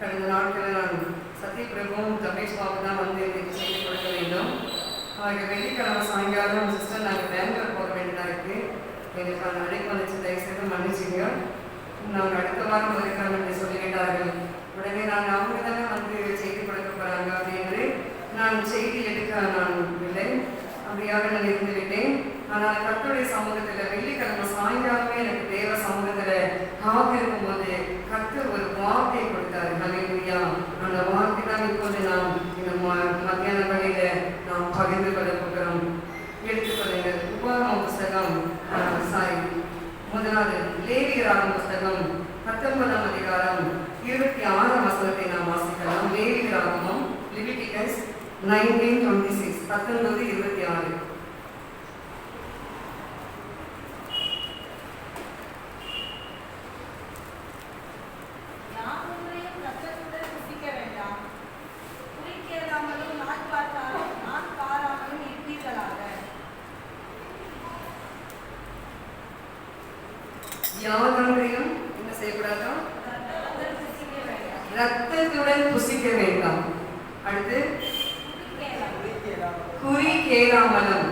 கடந்த நாட்களில் நான் சத்யபிரபுவும் ரமேஷ் பாபு தான் வந்து எனக்கு செய்து கொடுக்க வேண்டும். அவருக்கு வெள்ளிக்கிழமை சாயங்காலம் சிஸ்டர் நாங்கள் பெங்களூர் போக வேண்டியதாக இருக்குது, எங்களுக்கான அழைப்பு வந்துச்சு, தயவுசெய்து மன்னிச்சிங்க, நாங்கள் அடுத்த வாரம் வருகிறோம் என்று சொல்லிவிட்டார்கள். உடனே நான் அவங்க தானே வந்து செய்தி கொடுக்க போகிறாங்க அப்படின்னு நான் செய்தி எடுக்க நான் இல்லை, அப்படியாக நான் இருந்துவிட்டேன். ஆனால் கர்த்தருடைய சமூகத்தில் வெள்ளிக்கிழமை சாயங்காலமே எனக்கு தேவ சமூகத்தில் காத்திருக்கும் போது கர்த்தர் ஒரு வார்த்தையை கொடுத்தாரு. ஹல்லேலூயா. அந்த வார்த்தை தான் இப்போது நாம் இந்த மத்தியான வேளையில நாம் பகிர்ந்து கொள்ள போகிறோம். எடுத்துக்கொள்ளுங்கள். உபாகம புஸ்தகம் முதலாவது லேவியராகம புஸ்தகம் 19ஆம் அதிகாரம் 26ஆம் வசனத்தை நாம் வாசிக்கலாம். லேவியராகமம் லெவிட்டிகஸ் 19:26 19:26. யாதொன்றையும் என்ன செய்யக்கூடாதோ ரத்தத்துடன் புசிக்க வேண்டாம். அடுத்து குறி கேளாமலும்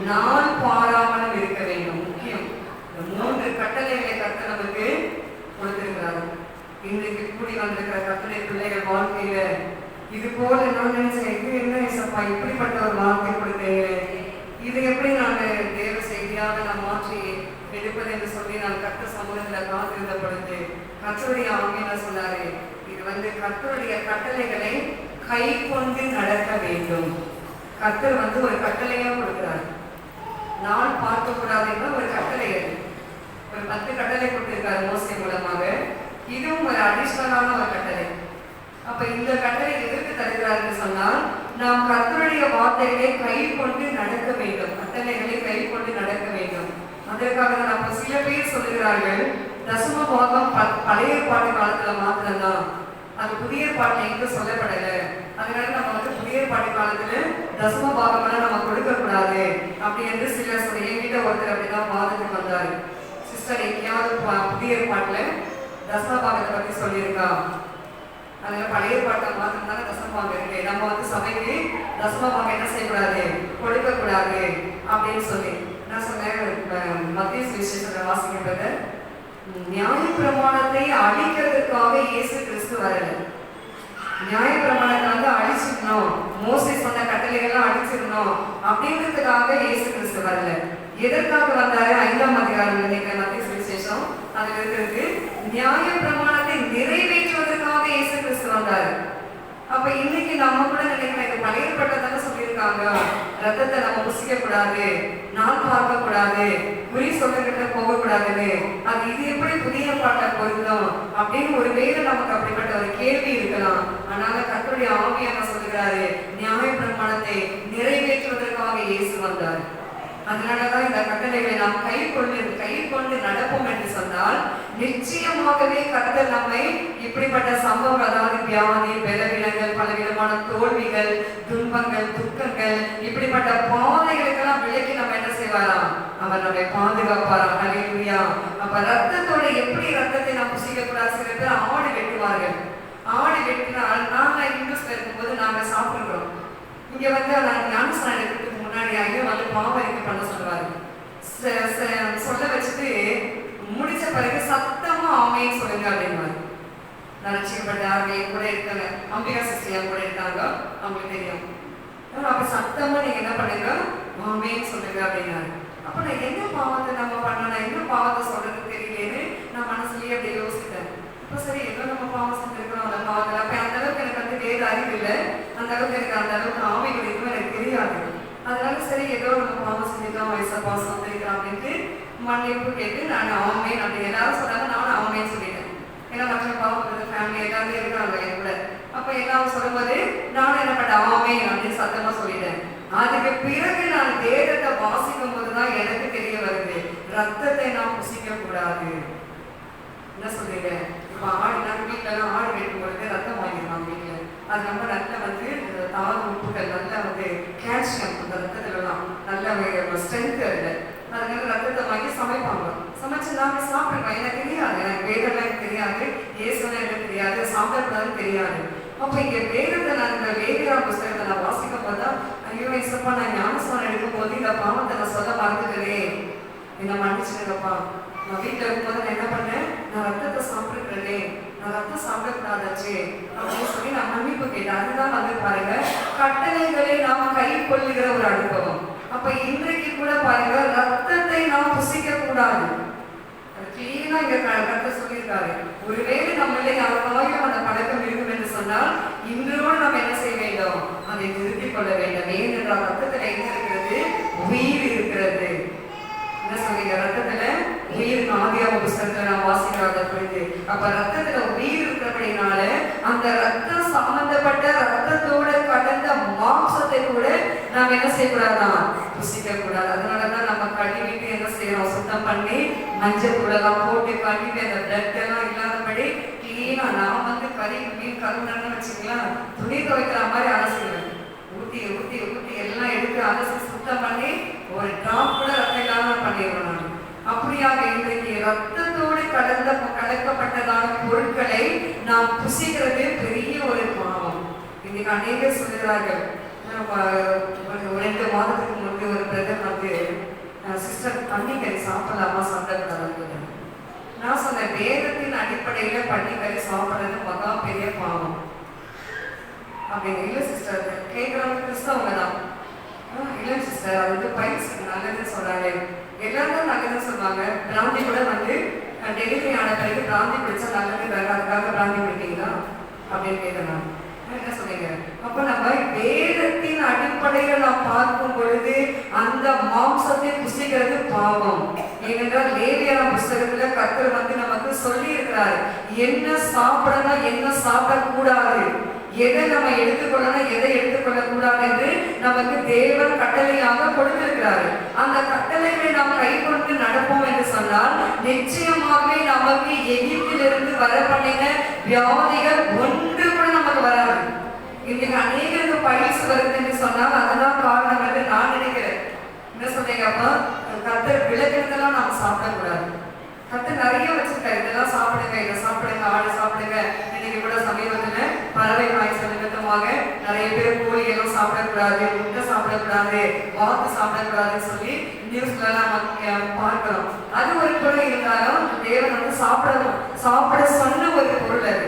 நாள் பாராமலும் இருக்க வேண்டும். முக்கியம். இந்த 3 கட்டளைகளை கர்த்தர் நமக்கு கொடுத்திருக்கிறார். இன்றைக்கு கூடி வந்திருக்கிற கர்த்தருடைய பிள்ளைகள் வாழ்க்கையில இது போல நான் நினைச்சேன், இது என்ன இசப்பா இப்படிப்பட்ட ஒரு வார்த்தை கொடுத்தீங்க, இது எப்படி நான் தேவ செய்தியாக நான் மாற்றி எடுப்பது என்று சொல்லி நான் கர்த்தர் சமூகத்தில் காத்திருந்த பொழுது கர்த்தருடைய ஆவியான சொன்னாரு, இது வந்து கர்த்தருடைய கட்டளைகளை கை கொண்டு நடக்க வேண்டும். கர்த்தர் வந்து ஒரு கட்டளையா கொடுக்கிறார். நாள் பார்க்க கூடாது என்ற ஒரு கட்டளை, ஒரு 10 கட்டளை கொடுத்திருக்காரு மோசே மூலமாக. இதுவும் ஒரு அடிஷனலான ஒரு கட்டளை. அப்ப இந்த கட்டளை எதற்கு தருகிறார் சொன்னால், நாம் கர்த்தருடைய வார்த்தைகளை கை கொண்டு நடக்க வேண்டும், கட்டளைகளை கை கொண்டு நடக்க வேண்டும். அதற்காக தான் அப்ப சில பேர் சொல்லுகிறார்கள், தசம பாகம் பழைய பாட்டு காலத்துல மாத்திரம்தான், அது புதிய பாட்டு எங்க சொல்லப்படலை, அதனால நம்ம வந்து புதிய பாட்டு காலத்துல தசம பாகமெல்லாம் நம்ம கொடுக்க கூடாது அப்படி என்று சிலர் சொல்லி, என்கிட்ட ஒருத்தர் அப்படிதான் வாதத்துக்கு வந்தாரு. சிஸ்டர் எங்கேயாவது புதிய பாட்டுல தசம பாகத்தை பத்தி சொல்லியிருக்கா, அதனால பழைய பாட்டை மாத்திரம் தானே தசம பாகம் இருக்கு, நம்ம வந்து சபைக்கு தசம பாகம் என்ன செய்யக்கூடாது, கொடுக்க கூடாது அப்படின்னு சொல்லி நான் சொன்னேன். மத்திய சுவிசேஷத்தை வாசிக்கப்பட்ட நியாய பிரமாணத்தை அழிக்கிறதுக்காக இயேசு கிறிஸ்து வரல. நியாய பிரமாணத்தை வந்து அழிச்சிடணும், மோசே சொன்ன கட்டளைகள்லாம் அழிச்சிடணும் அப்படின்றதுக்காக இயேசு கிறிஸ்து வரல. எதற்காக வந்தாரு? 5ஆம் அதிகாரம் நினைக்கிறேன் மத்திய சுவிசேஷம், அதுல இருக்கிறது நியாய பிரமாணத்தை நிறைவேற்றுவதற்காக இயேசு கிறிஸ்து வந்தாரு. அப்ப இன்னைக்கு நம்ம கூட நினைக்கிறேன், பழைய பட்டதான சொல்லியிருக்காங்க, ரத்தத்தை நம்ம புசிக்க கூடாது, நாள் பார்க்க கூடாது, குறி சொல்லிக்கிட்ட போக கூடாதுன்னு, அது இது எப்படி புதிய பாட்டை பொருந்தும் அப்படின்னு ஒரு வேலை நமக்கு அப்படிப்பட்ட ஒரு கேள்வி இருக்கலாம். ஆனால கர்த்தருடைய ஆவியான சொல்லுகிறாரு, நியாய பிரமாணத்தை நிறைவேற்றுவதற்காக இயேசு வந்தார். அதனாலதான் இந்த கட்டளைகளை நாம் கை கொண்டு நடப்போம் என்று சொன்னால் நிச்சயமாகவே கர்த்தர் நம்மை இப்படிப்பட்ட சம்பவம், அதாவது வியாதி, பலவீனங்கள், பலவிதமான தோல்விகள், துன்பங்கள், துக்கங்கள், இப்படிப்பட்ட பாதைகளுக்கெல்லாம் விலக்கி நம்ம என்ன செய்வாராம், அவர் நம்மை பாதுகாப்பாராம். ஹல்லேலூயா. அப்ப ரத்தத்தோட எப்படி ரத்தத்தை நாம் புசிக்க கூடாது? சில பேர் ஆடு வெட்டுவார்கள். ஆடு வெட்டினால் நாங்க இந்துஸ்ல இருக்கும்போது நாங்க சாப்பிடுறோம். இங்க வந்து ஞானஸ்நானம் எடுக்கிறதுக்கு முன்னாடி ஐயோ வந்து பாவரிக்கை பண்ண சொல்லுவாரு. சொல்ல வச்சுட்டு முடிச்ச பிறகு சத்தமா ஆமைன்னு சொல்லுங்க அப்படின்வாரு. ரட்சிக்கப்பட்ட ஆர்வம் கூட இருக்காங்க, அம்பிகா சிஸ்டர் கூட இருக்காங்க, அவங்களுக்கு தெரியும். அப்ப சத்தமா நீங்க என்ன பண்ணுங்க, ஆமைன்னு சொல்லுங்க அப்படின்னாரு. அப்ப நான் என்ன பாவத்தை நம்ம பண்ணணும், என்ன பாவத்தை சொல்றது தெரியலேன்னு நான் மனசுலயே அப்படியே யோசித்தேன். அப்ப சரி, ஏதோ நம்ம பாவம் செஞ்சிருக்கணும் அந்த பாவத்தில். அப்ப அந்த அளவுக்கு எனக்கு வந்து வேறு அறிவு இல்லை, அந்த அளவுக்கு எனக்கு அந்த அளவுக்கு ஆமை கிடைக்கும் எனக்கு தெரியாது. அதனால சரி, ஏதோ நம்ம பாவம் செஞ்சுட்டோம், வயசா பாவம் செஞ்சிருக்கோம் அப்படின்ட்டு மன்னிப்பு கேட்டு நான் ஆமேன் அப்படி எல்லாரும் சொன்னாங்க, நானும் ஆமேன்னு சொல்லிட்டேன். ஏன்னா மற்ற பாவம் ஃபேமிலி எல்லாருமே இருக்காங்க என் கூட. அப்ப எல்லாரும் சொல்லும்போது நானும் என்ன பண்ண ஆமேன் அப்படின்னு சத்தமா சொல்லிட்டேன். அதுக்கு பிறகு நான் வேதத்தை வாசிக்கும் போதுதான் எனக்கு தெரிய வருது, ரத்தத்தை நாம் புசிக்க கூடாது. என்ன சொல்லிட்டேன், இப்போ ஆடு நாங்கள் வீட்டிலலாம் ஆடு வெட்டும் பொழுது ரத்தம் வாங்கிடுவாங்க வீட்டில். அது நம்ம நல்லா வந்து தாது உப்புகள் நல்லா வந்து கால்சியம் அந்த ரத்தத்துலலாம் நல்ல ஸ்ட்ரென்த் இல்லை, அதனால ரத்தத்தை வாங்கி சமைப்பாங்க. சமைச்சு நாம சாப்பிடுறோம். எனக்கு தெரியாது, எனக்கு வேதம்லாம் எனக்கு தெரியாது, இயேசுலாம் எனக்கு தெரியாது, சாப்பிடக்கூடாதுன்னு தெரியாது. அப்ப இங்க வேதத்தை நான் இந்த வேதியா புஸ்தகத்தை நான் வாசிக்கும் போதுதான், ஐயோ ஏசப்பா, நான் ஞானஸ்நானம் எடுக்கும் போது இந்த பாவத்தை நான் சொல்ல மறந்துட்டேனே, என்ன மன்னிச்சுடுங்கப்பா. நான் வீட்டில் இருக்கும்போது நான் என்ன பண்ணேன், நான் ரத்தத்தை சாப்பிட்டுக்கிறேனே, நான் ரத்தம் சாப்பிடக்கூடாதாச்சு அப்படின்னு சொல்லி நான் மன்னிப்பு கேட்டேன். அதுதான் வந்து பாருங்க, கட்டளைகளை நாம் கை கொள்ளுகிற ஒரு அனுபவம். அப்ப இன்றைக்கு கூட பாருங்க, ரத்தத்தை நாம் புசிக்க கூடாது. கிளீனா இங்க கருத்தை சொல்லியிருக்காரு. ஒருவேளை நம்மளே யாருக்காக அந்த பழக்கம் இருக்கும் என்று சொன்னால், இன்றோடு நம்ம என்ன செய்ய வேண்டும், அதை நிறுத்திக் கொள்ள வேண்டும். ஏனென்றால் ரத்தத்துல என்ன இருக்கிறது, உயிர் இருக்கிறது. என்ன சொல்றீங்க, ரத்தத்துல உயிர் ஆதியாகம புஸ்தகத்துல நான் வாசிக்கிறத புரியுது. அப்ப ரத்தத்துல உயிர் இருக்கிறபடினால அந்த ரத்தம் சம்பந்தப்பட்ட ரத்தத்தோட கடந்த மாம்சத்தை கூட நாம் என்ன செய்யக்கூடாதான், புசிக்க கூடாது. அதனாலதான் நம்ம கழுவிட்டு என்ன செய்யறோம், சுத்தம் பண்ணி மஞ்சள் தூளெல்லாம் போட்டு கழுவி அந்த பிளட் எல்லாம் இல்லாதபடி கிளீனா. நான் வந்து கறி மீன் கருவுன்னு வச்சுக்கலாம், துணி துவைக்கிற மாதிரி அலசிடுவேன். ஊத்தி ஊத்தி ஊத்தி எல்லாம் எடுத்து அலசி சுத்தம் பண்ணி ஒரு டிராப் கூட ரத்தம் இல்லாம பண்ணிடுவேன் நான். அப்படியாக இன்றைக்கு ரத்தத்தோடு கலக்கப்பட்டதான பொருட்களை நாம் புசிக்கிறது பெரிய ஒரு பாவம். இன்னைக்கு அநேகர் சொல்லுகிறார்கள். 2 மாதத்துக்கு முன்பு ஒரு பிரதர் வந்து, சிஸ்டர் பன்னிக்கறி சாப்பிடலாமா சாப்பிடக்கூடாது. நான் சொன்னேன், வேதத்தின் அடிப்படையில பன்னிக்கறி சாப்பிடுறது மகா பெரிய பாவம் அப்படின்னு. இல்லை சிஸ்டர், கேட்குறவங்க கிறிஸ்தவங்க தான். இல்லை சிஸ்டர், அது வந்து பயிற்சிக்கு நல்லதுன்னு சொல்றாங்க. எல்லாரும் நல்லதுன்னு சொல்லுவாங்க. பிராந்தி கூட வந்து டெலிவரி ஆன பிறகு பிராந்தி பிடிச்சா நல்லது, அதுக்காக பிராந்தி பிடிப்பீங்களா அப்படின்னு கேட்கலாம். என்ன சொன்னீங்க? அப்ப நம்ம வேதத்தின் அடிப்படையில் நாம் பார்க்கும் பொழுது அந்த மாம்சத்தை புசிக்கிறது பாவம். ஏனென்றால் லேவியராம் புஸ்தகத்துல கர்த்தர் வந்து நமக்கு சொல்லி இருக்கிறார், என்ன சாப்பிடணும், என்ன சாப்பிடக்கூடாது, எதை நம்ம எடுத்துக்கொள்ளணும், எதை எடுத்துக்கொள்ள கூடாது என்று நமக்கு தேவன் கட்டளையாக கொடுத்திருக்கிறார். அந்த கட்டளைகளை நாம் கை கொண்டு நடப்போம் என்று சொன்னால் நிச்சயமாகவே நமக்கு எகிப்திலிருந்து வர பண்ணின வியாதிகள் ஒன்று கூட நமக்கு வராது. இன்னைக்கு அநேகருக்கு பயிற்சி வருது என்று சொன்னால் அதுதான் காரணம் என்று நான் நினைக்கிறேன். என்ன சொல்றீங்க? அப்ப கர்த்தர் விளக்குறதெல்லாம் நாம் சாப்பிடக்கூடாது. கர்த்தர் நிறைய வச்சிருக்காரு, இதெல்லாம் சாப்பிடுங்க, இதை சாப்பிடுங்க, ஆடு சாப்பிடுங்க. இன்னைக்கு கூட சமீபத்துல பறவை காய்ச்சல் நிமித்தமாக நிறைய பேர் கோழி எல்லாம் சாப்பிடக்கூடாது, முட்டை சாப்பிடக்கூடாது, வாத்து சாப்பிடக்கூடாதுன்னு சொல்லி நியூஸ்ல எல்லாம் பார்க்கிறோம். அது ஒரு பொருள் இருந்தாலும் தேவன் வந்து சாப்பிட சொன்ன ஒரு பொருள் அது.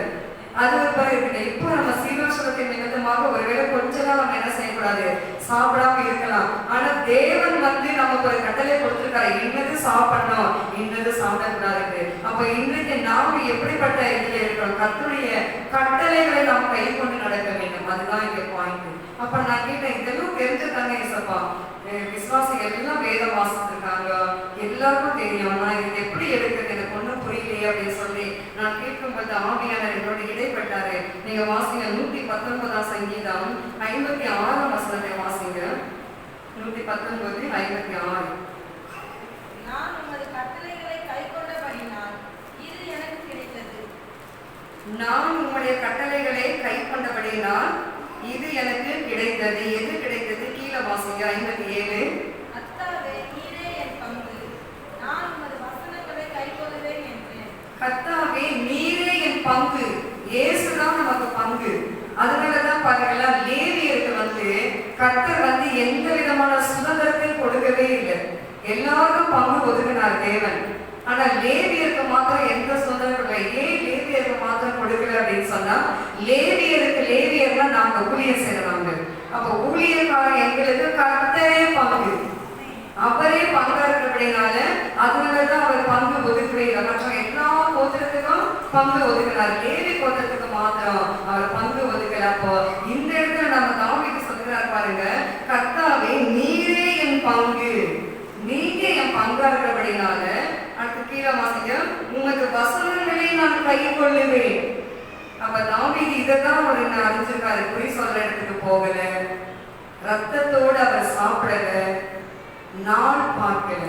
அது ஒரு பொருள் இருக்கு. இப்போ நம்ம சீரோஷத்தின் நிமித்தமாக ஒருவேளை கொஞ்ச நாள் நம்ம என்ன செய்யக்கூடாது, சாப்பிடாம இருக்கலாம். ஆனா தேவன் வந்து நமக்கு ஒரு கட்டளை கொடுத்திருக்காரு, இன்னது சாப்பிடணும், இன்னது சாப்பிடக்கூடாது. அப்ப இன்றைக்கு நாம் எப்படிப்பட்ட இதுல இருக்கிறோம், கர்த்தருடைய கட்டளைகளை நாம் கை கொண்டு நடக்க வேண்டும். அதுதான் இங்க பாயிண்ட். அப்ப நான் கேட்டேன், இதெல்லாம் தெரிஞ்சுதானே ஏசப்பா, விசுவாசிகள் எல்லாம் வேதம் வாசிச்சிருக்காங்க, எல்லாருக்கும் தெரியும், நான் இது எப்படி எடுக்கிறது, எனக்கு ஒன்றும் புரியலையே அப்படின்னு சொல்லி நான் கேட்கும்போது ஆவியானவர் என்னோட இடைப்பட்டாரு. நீங்க வாசிங்க 119 சங்கீதம் 56 வசனத்தை வாசிங்க. 119:56. நான் உமது கட்டளைகளை கைக்கொண்டபடியால் இது எனக்கு கிடைத்தது. நான் உம்முடைய கட்டளைகளை கைக்கொண்டபடியால் இது எனக்கு கிடைத்தது. எது கிடைத்தது? கீழே வாசிங்க 57. கர்த்தாவே, நீரே என் பங்கு, நான் உமது வசனங்களை கைக்கொள்வேன் என்றேன். கர்த்தாவே, நீரே என் பங்கு. இயேசுதான் நமக்கு பங்கு. அதனாலதான் பாருங்களா, லேவியருக்கு வந்து கர்த்தர் வந்து எந்த விதமான சுதந்திரத்தையும் கொடுக்கவே இல்லை. எல்லாருக்கும் பங்கு ஒதுக்கினார் தேவன். ஆனா லேவியருக்கு மாத்திரம் எந்த சுதந்திரம் இல்லை. ஏன் லேவியருக்கு மாத்திரம் கொடுக்கல அப்படின்னு சொன்னா, லேவியர்னா நாங்க ஊழியம் செய்யறாங்க. அப்ப ஊழியக்காரன் எங்களுக்கு கர்த்தரே பங்கு, அவரே பங்கா இருக்கிறபடினால அதனாலதான் அவர் பங்கு ஒதுக்கவே இல்லை. மற்ற எல்லா கோத்திரத்துக்கும் பங்கு ஒதுக்கினார், லேவி கோத்திரத்துக்கு மாத்திரம் அவர் பங்கு ஒதுக்கல. அப்போ இந்த இடத்துல நம்ம தாவீது சொல்லுகிறார் பாருங்க, கர்த்தாவே நீரே என் பங்கு, நீங்க என் பங்கா இருக்கிறபடினால. அடுத்து கீழே வாசிங்க, உங்களுக்கு வசனங்களை நான் கை கொள்ளுவேன். அப்ப தாவீது இதைதான் அவர் அறிஞ்சிருக்காரு. குறி சொல்ற இடத்துக்கு போகல, ரத்தத்தோடு அவர் சாப்பிடல, நாள் பார்க்கல.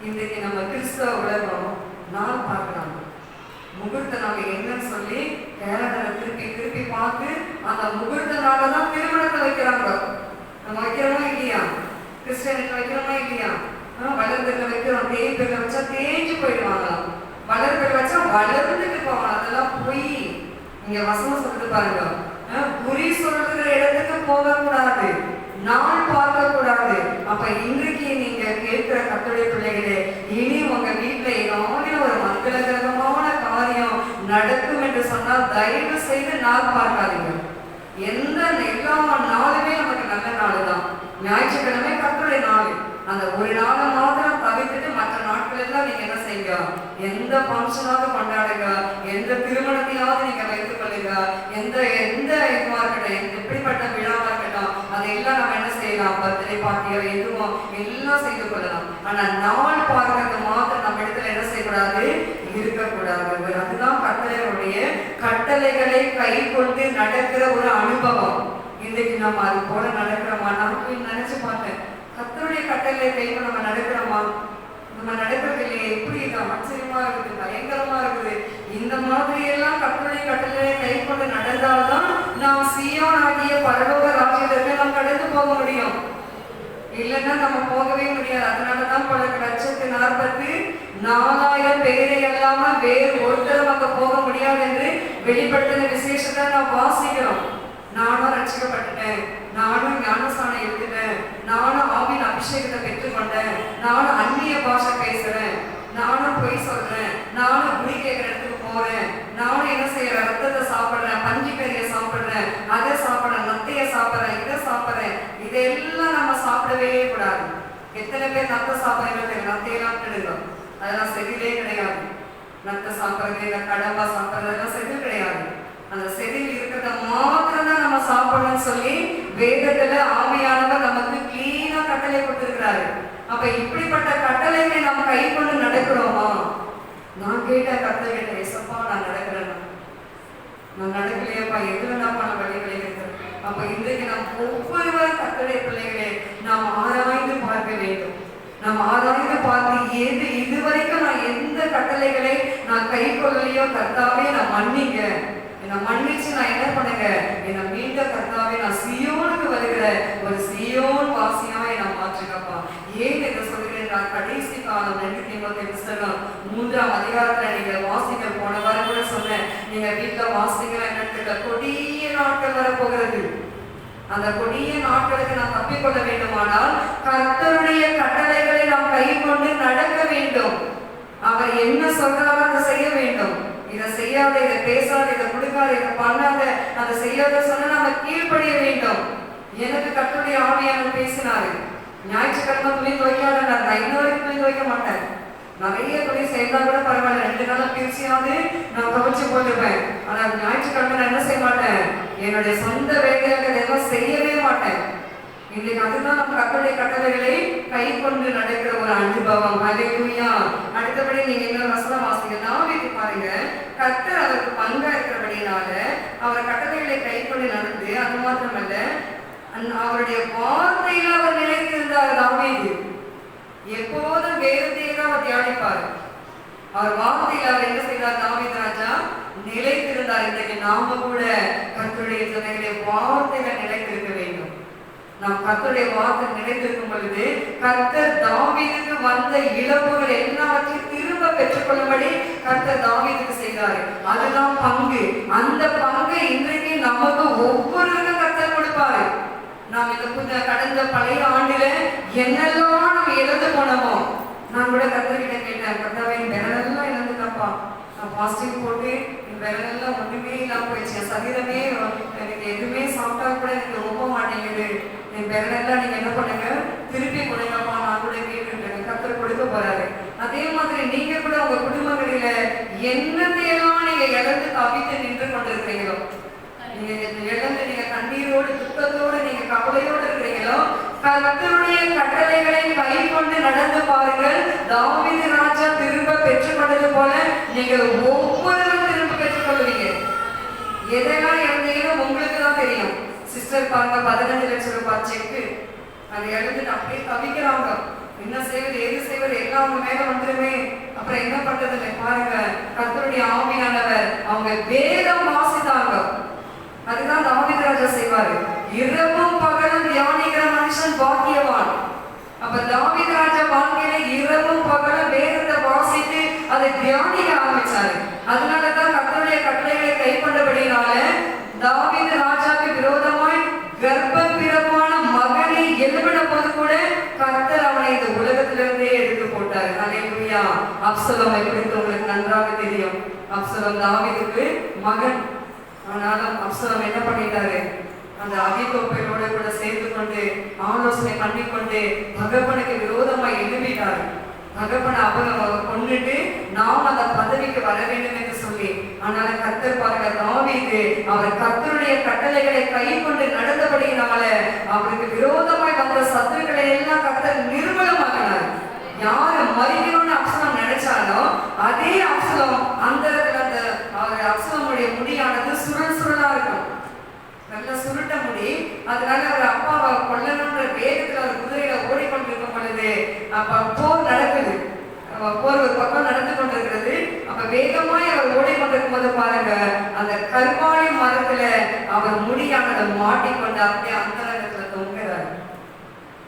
இன்றைக்கு நம்ம கிறிஸ்தவ உலகம் நாள் பார்க்கலாம். முகூர்த்த நாள் என்னன்னு சொல்லி கேலண்டரை திருப்பி பார்த்து அந்த முகூர்த்த நாளை தான் திருமணத்தை வைக்கிறாங்க. நம்ம வைக்கிறோமா இல்லையா? கிறிஸ்டியனுக்கு வைக்கிறோமா இல்லையா? வளர்ந்துல வைக்கிறோம், தேய்பில் வச்சா தேஞ்சு போயிடுவாங்களாம். வளர்பில் வச்சா வளர்ந்துட்டு போவாங்க. அதெல்லாம் போய் இங்க வசனம் சொல்றது பாருங்க, குறி சொல்ற இடத்துக்கு போகக்கூடாது, நாள் பார்க்க கூடாது. அப்ப இன்றைக்கு நீங்க கேட்கிற கர்த்தருடைய பிள்ளைகளே, இனி உங்க வீட்டுல ஏதாவது ஒரு மங்களகரமான காரியம் நடக்கும் என்று சொன்னால் தயவு செய்து நாள் பார்க்காதீங்க. எல்லா நாளுமே நமக்கு நல்ல நாள் தான். ஞாயிற்றுக்கிழமை கர்த்தருடைய நாள். அந்த ஒரு நாளை மாத்திரம் தவிர்த்துட்டு மற்ற நாட்கள் எல்லாம் நீங்க என்ன செய்யுங்க, எந்த பங்கனாவது கொண்டாடுங்க, எந்த திருமணத்தையாவது நீங்க வைத்துக் கொள்ளுங்க, எந்த இதுவா இருக்கட்டும், எப்படிப்பட்ட விழாவா இருக்கட்டும், அதையெல்லாம் நம்ம என்ன செய்யலாம், பர்த்டே பார்ட்டியோ எதுவும் எல்லாம் செய்து கொள்ளலாம். ஆனா நாள் பார்க்கறது மாத்திரம் நம்ம இடத்துல என்ன செய்யக்கூடாது, இருக்கக்கூடாது. அதுதான் கர்த்தருடைய கட்டளைகளை கை கொண்டு நடக்கிற ஒரு அனுபவம். இன்னைக்கு நம்ம அது போல நடக்கிறோமா? நான் நினைச்சு பார்த்தேன், கர்த்தருடைய கட்டளை கை கொண்டு நம்ம நடக்கிறோமா? நம்ம நடக்கிறது இல்லையே. எப்படி இது ஆச்சரியமா இருக்குது, பயங்கரமா இருக்குது. இந்த மாதிரி எல்லாம் கர்த்தருடைய கட்டளை கை கொண்டு நடந்தால்தான் நாம் சீயோன் ஆகிய பரலோக ராஜ்யத்திற்கு நாம் கடந்து போக முடியும். இல்லைன்னா நம்ம போகவே முடியாது. அதனாலதான் பல 1,44,000 பேரை இல்லாம வேறு ஒருத்தரும் அங்க போக முடியாது என்று வெளிப்படுத்தின விசேஷத்தை நாம் வாசிக்கிறோம். நானும் ரட்சிக்கப்பட்டுட்டேன், நானும் ஞானஸ்தானம் எடுத்துட்டேன், நானும் ஆவின் அபிஷேகத்தை பெற்றுக்கொண்டேன், நானும் அந்நிய பாஷை பேசுறேன், நானும் பொய் சொல்றேன், நானும் குடி கேட்கிற இடத்துக்கு போறேன், நானும் என்ன செய்யறேன், ரத்தத்தை சாப்பிடுறேன், பஞ்சு கறியை சாப்பிடுறேன், அதை சாப்பிடுறேன், நத்தையை சாப்பிடுறேன், இதை சாப்பிடுறேன். இதெல்லாம் நம்ம சாப்பிடவே கூடாது. எத்தனை பேர் நத்தை சாப்பிடுறீங்க? நத்தையெல்லாம் விட்டுடுங்க, அதெல்லாம் செதிலே கிடையாது. நத்தை சாப்பிடுறது, இல்லை கடம்பா சாப்பிடுறதெல்லாம் செதில் கிடையாது. அந்த செதில் இருக்கிறத மாத்திரம் தான் நம்ம சாப்பிடணும்னு சொல்லி வேதத்துல ஆவியானவர் நமக்கு கிளீனா கட்டளை கொடுத்திருக்கிறாரு. அப்ப இப்படிப்பட்ட கட்டளைகளை நாம் கை கொண்டு நடக்கிறோமா? நான் கேட்ட கட்டளை கேட்ட, எசப்பா நான் நடக்கிறேன், நான் நடக்கலையப்பா, எதுலனாப்பா நான் வழி விளைவிக்கிறேன். அப்ப இன்றைக்கு நாம் ஒவ்வொருவரும் கட்டளை பிள்ளைகளே நாம் ஆராய்ந்து பார்க்க வேண்டும். நாம் ஆராய்ந்து பார்த்து இதுவரைக்கும் நான் எந்த கட்டளைகளை நான் கை கொள்ளலையோ கர்த்தாவே நான் மன்னிங்க, என்னை மன்னிச்சு நான் என்ன பண்ணுங்க, என்னை மீண்ட கர்த்தாவே நான் சீயோனுக்கு வருகிற ஒரு சீயோன் வாசியா என்னை மாற்றுங்கப்பா. ஏன் இதை சொல்கிறேன், நான் கடைசி காலம் 2 தீமோத்தேயு புத்தகம் 3ஆம் அதிகாரத்துல நீங்க வாசிக்க போன வாரம் கூட சொன்னேன், நீங்க வீட்டுல வாசிக்கிற என்னத்துல கொடிய நாட்கள் வரப்போகிறது. அந்த கொடிய நாட்களுக்கு நாம் தப்பிக்கொள்ள வேண்டுமானால் கர்த்தருடைய கட்டளைகளை நாம் கை கொண்டு நடக்க வேண்டும். அவர் என்ன சொல்றாரோ அதை செய்ய வேண்டும். இதை செய்யாத, இதை பேசாத, இதை கொடுக்காத, இதை பண்ணாத, அதை செய்யாத சொன்னா நம்ம கீழ்ப்படிய வேண்டும். எனக்கு கர்த்தருடைய ஆவியானவர் பேசினாரு, ஞாயிற்றுக்கிழமை துணி துவைக்காத, நான் இன்னொரு துணி துவைக்க மாட்டேன். நிறைய துணி சேர்ந்தா கூட பரவாயில்ல, 2 நாளா பிரிச்சியாவது நான் துவைச்சு போட்டுப்பேன். ஆனா ஞாயிற்றுக்கிழமை நான் என்ன செய்ய மாட்டேன், என்னுடைய சொந்த வேலையாக எல்லாம் செய்யவே மாட்டேன். இன்னைக்கு அதுதான் நம்ம கர்த்தருடைய கட்டளைகளை கை கொண்டு நடக்கிற ஒரு அனுபவம். ஹல்லேலூயா. அடுத்தபடி நீங்க இன்னொரு வசனம் வாசிங்க. தாவீது பாருங்க, கர்த்தர் அவருக்கு பங்கா இருக்கிறபடினால அவர் கட்டளைகளை கை கொண்டு நடந்து, அது மாத்திரமல்ல அவருடைய வார்த்தையில அவர் நிலைத்திருந்தார். தாவீது எப்போதும் வேதத்தையே தான் அவர் தியானிப்பார். அவர் வார்த்தையில அவர் என்ன செய்தார், தாவீது ராஜா நிலைத்திருந்தார். இன்றைக்கு நாம கூட கர்த்தருடைய ஜனங்களுடைய வார்த்தையில நிலைத்திருக்க வேண்டும். நாம் கர்த்தருடைய வார்த்தை நிலைத்திருக்கும் பொழுது கர்த்தர் தாவீதுக்கு வந்த இழப்புகள் எல்லாவற்றையும் திரும்ப பெற்றுக்கொள்ளும்படி கர்த்தர் தாவீதுக்கு செய்தாரு. அதுதான் பங்கு. அந்த பங்கை இன்றைக்கு நமக்கு ஒவ்வொருவருக்கும் கர்த்தர் கொடுப்பாரு. நாம் இந்த கடந்த பழைய ஆண்டுல என்னெல்லாம் நம்ம இழந்து போனோமோ, நான் கூட கர்த்தர்கிட்ட கேட்டேன், கர்த்தாவே என் விரலெல்லாம் இழந்துட்டப்பா, நான் பாசிட்டிவ் போட்டு என் விரலெல்லாம் ஒண்ணுமே இல்லாம போயிடுச்சு, என் சரீரமே எனக்கு எதுவுமே சாப்பிட்டா கூட எனக்கு ஒப்ப மாட்டேங்குது, என் விரலெல்லாம் நீங்க என்ன பண்ணுங்க திருப்பி கொடுங்கப்பா. நான் கூட கேட்டுருக்கேன், கர்த்தர் கொடுக்க போறாரு. அதே மாதிரி நீங்க கூட உங்க குடும்பங்களில என்னத்தையெல்லாம் நீங்க இழந்து தவித்து நின்று கொண்டிருக்கிறீங்களோ, நீங்க இழந்து நீங்க கண்ணீரோடு துக்கத்தோடு நீங்க கவலையோடு இருக்கிறீங்களோ, கர்த்தருடைய கட்டளைகளை கை கொண்டு நடந்து பாருங்கள். தாவீது ராஜா திரும்ப பெற்றுக்கொண்டது போல நீங்க ஒவ்வொருவரும் திரும்ப பெற்றுக்கொள்வீங்க. எதெல்லாம் இழந்தீங்களோ உங்களுக்கு தான் தெரியும். சிஸ்டர் பாருங்க, 15 லட்சம் ரூபாய் செக்கு அதை எழுந்துட்டு அப்படியே தவிக்கிறாங்க. என்ன செய்வது, எது செய்வது, எல்லாம் அவங்க மேல வந்துருமே, அப்புறம் என்ன பண்றது பாருங்க. கர்த்தருடைய ஆவியானவர் அவங்க வேதம் வாசித்தாங்க. அதுதான் தாவீது ராஜா செய்வாரு. இரவும் பகலும் தியானிக்கிற மனுஷன் பாக்கியவான். அப்ப தாவீது ராஜா வாழ்க்கையில இரவும் பகலும் வேதத்தை வாசித்து அதை தியானிக்க ஆரம்பிச்சாரு. அதனாலதான் கர்த்தருடைய கட்டளைகளை கைக்கொண்டபடினால தாவீது ராஜாவுக்கு விரோதமாய் கர்ப்ப பிறப்பான மகனை எழுப்பின போது கூட கர்த்தர் அவனை இந்த உலகத்திலிருந்தே எடுத்து போட்டார். ஹல்லேலூயா. அப்சலோமை குறித்து உங்களுக்கு நன்றாக தெரியும். அப்சலோம் தாவீதுக்கு மகன். ஆனாலும் அப்சலோம் என்ன பண்ணிட்டாரு? அந்த அகித்தோப்பேலோட கூட சேர்ந்து கொண்டு ஆலோசனை பண்ணிக்கொண்டு தகப்பனுக்கு விரோதமாய் எழுப்பிட்டாரு. தகப்பனை அவர் கொண்டுட்டு நாம் அந்த பதவிக்கு வர வேண்டும் என்று சொல்லி. ஆனால கர்த்தர் பாருங்க, தாவீது அவர் கர்த்தருடைய கட்டளைகளை கை கொண்டு நடந்தபடியினால அவருக்கு விரோதமாய் வந்த சத்துருக்களை எல்லாம் கர்த்தர் நிர்மூலமாக்கினார். யாரு மறிக்கணும்னு அப்சலோம் நினைச்சாலும் அதே அப்சலோம் அந்த அப்சலோமுடைய முடியானது சுருள் சுருளா இருக்கும், நல்ல சுருட்ட முடி. அதனால அவர் அப்பாவை கொல்லணும்ன்ற வேகத்துல அவர் குதிரையில ஓடிக்கொண்டிருக்கும் பொழுது அப்ப போர் நடக்குது. போர் ஒரு பக்கம் நடந்து கொண்டிருக்கிறது. அப்ப வேகமாய் அவர் ஓடிக்கொண்டிருக்கும் போது பாருங்க, அந்த கருவாழி மரத்துல அவர் முடியானதை மாட்டிக்கொண்டு அப்படியே அந்த இடத்துல தொங்குறாரு.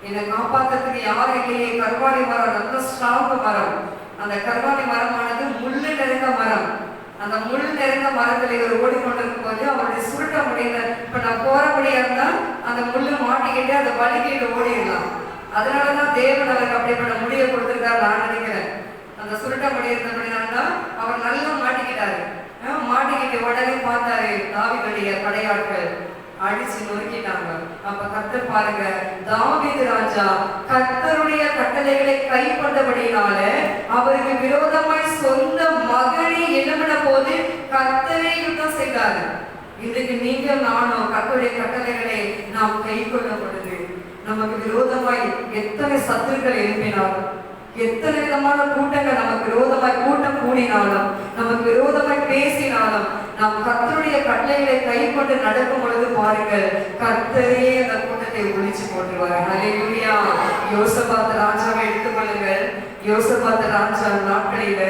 என்னை காப்பாத்துறதுக்கு யாரும் இல்லையே. கருவாழி மரம் நல்ல ஸ்ட்ராங் மரம். அந்த கருவாழி மரமானது முள்ளு நிறைந்த மரம். அந்த முள் நிறைந்த மரத்துல இவர் ஓடிக்கொண்டிருக்கும் போது அவருடைய சுருட்ட முடியல. இப்ப நான் போற முடியா இருந்தா அந்த முள்ளு மாட்டிக்கிட்டு அந்த வலிக்கிட்டு ஓடிடலாம். அதனாலதான் தேவன் அவருக்கு அப்படிப்பட்ட முடிவை கொடுத்திருக்காரு நான் நினைக்கிறேன். அந்த சுருட்ட முடியிருந்தபடினால்தான் அவர் நல்லா மாட்டிக்கிட்டாரு. மாட்டிக்கிட்டு உடனே பார்த்தாரு, தாவீதுடைய படையாட்கள் அடிச்சு நொறுக்கிட்டாங்க. அப்ப கர்த்தர் பாருங்க, தாவீது ராஜா கர்த்தருடைய கட்டளைகளை கை கொண்டபடினால அவருக்கு விரோதமாய் சொந்த மகனை எழுப்பின போது கர்த்தரே யுத்தம் செய்தாரு. இன்றைக்கு நீங்க நானும் கர்த்தருடைய கட்டளைகளை நாம் கை கொள்ளும் பொழுது நமக்கு விரோதமாய் எத்தனை சத்துருக்கள் எழுப்பினாலும், எத்தனை விதமான கூட்டங்கள் நமக்கு விரோதமாய் கூட்டம் கூடினாலும், நமக்கு விரோதமாய் பேசினாலும், நாம் கர்த்தருடைய கட்டளைகளை கை கொண்டு நடக்கும் பொழுது பாருங்கள், கர்த்தரே அந்த கூட்டத்தை ஒழிச்சு போட்டுருவாரு. ஹல்லேலூயா. யோசபாத் ராஜாவை எடுத்துக்கொள்ளுங்கள். யோசபாத் ராஜா நாட்களில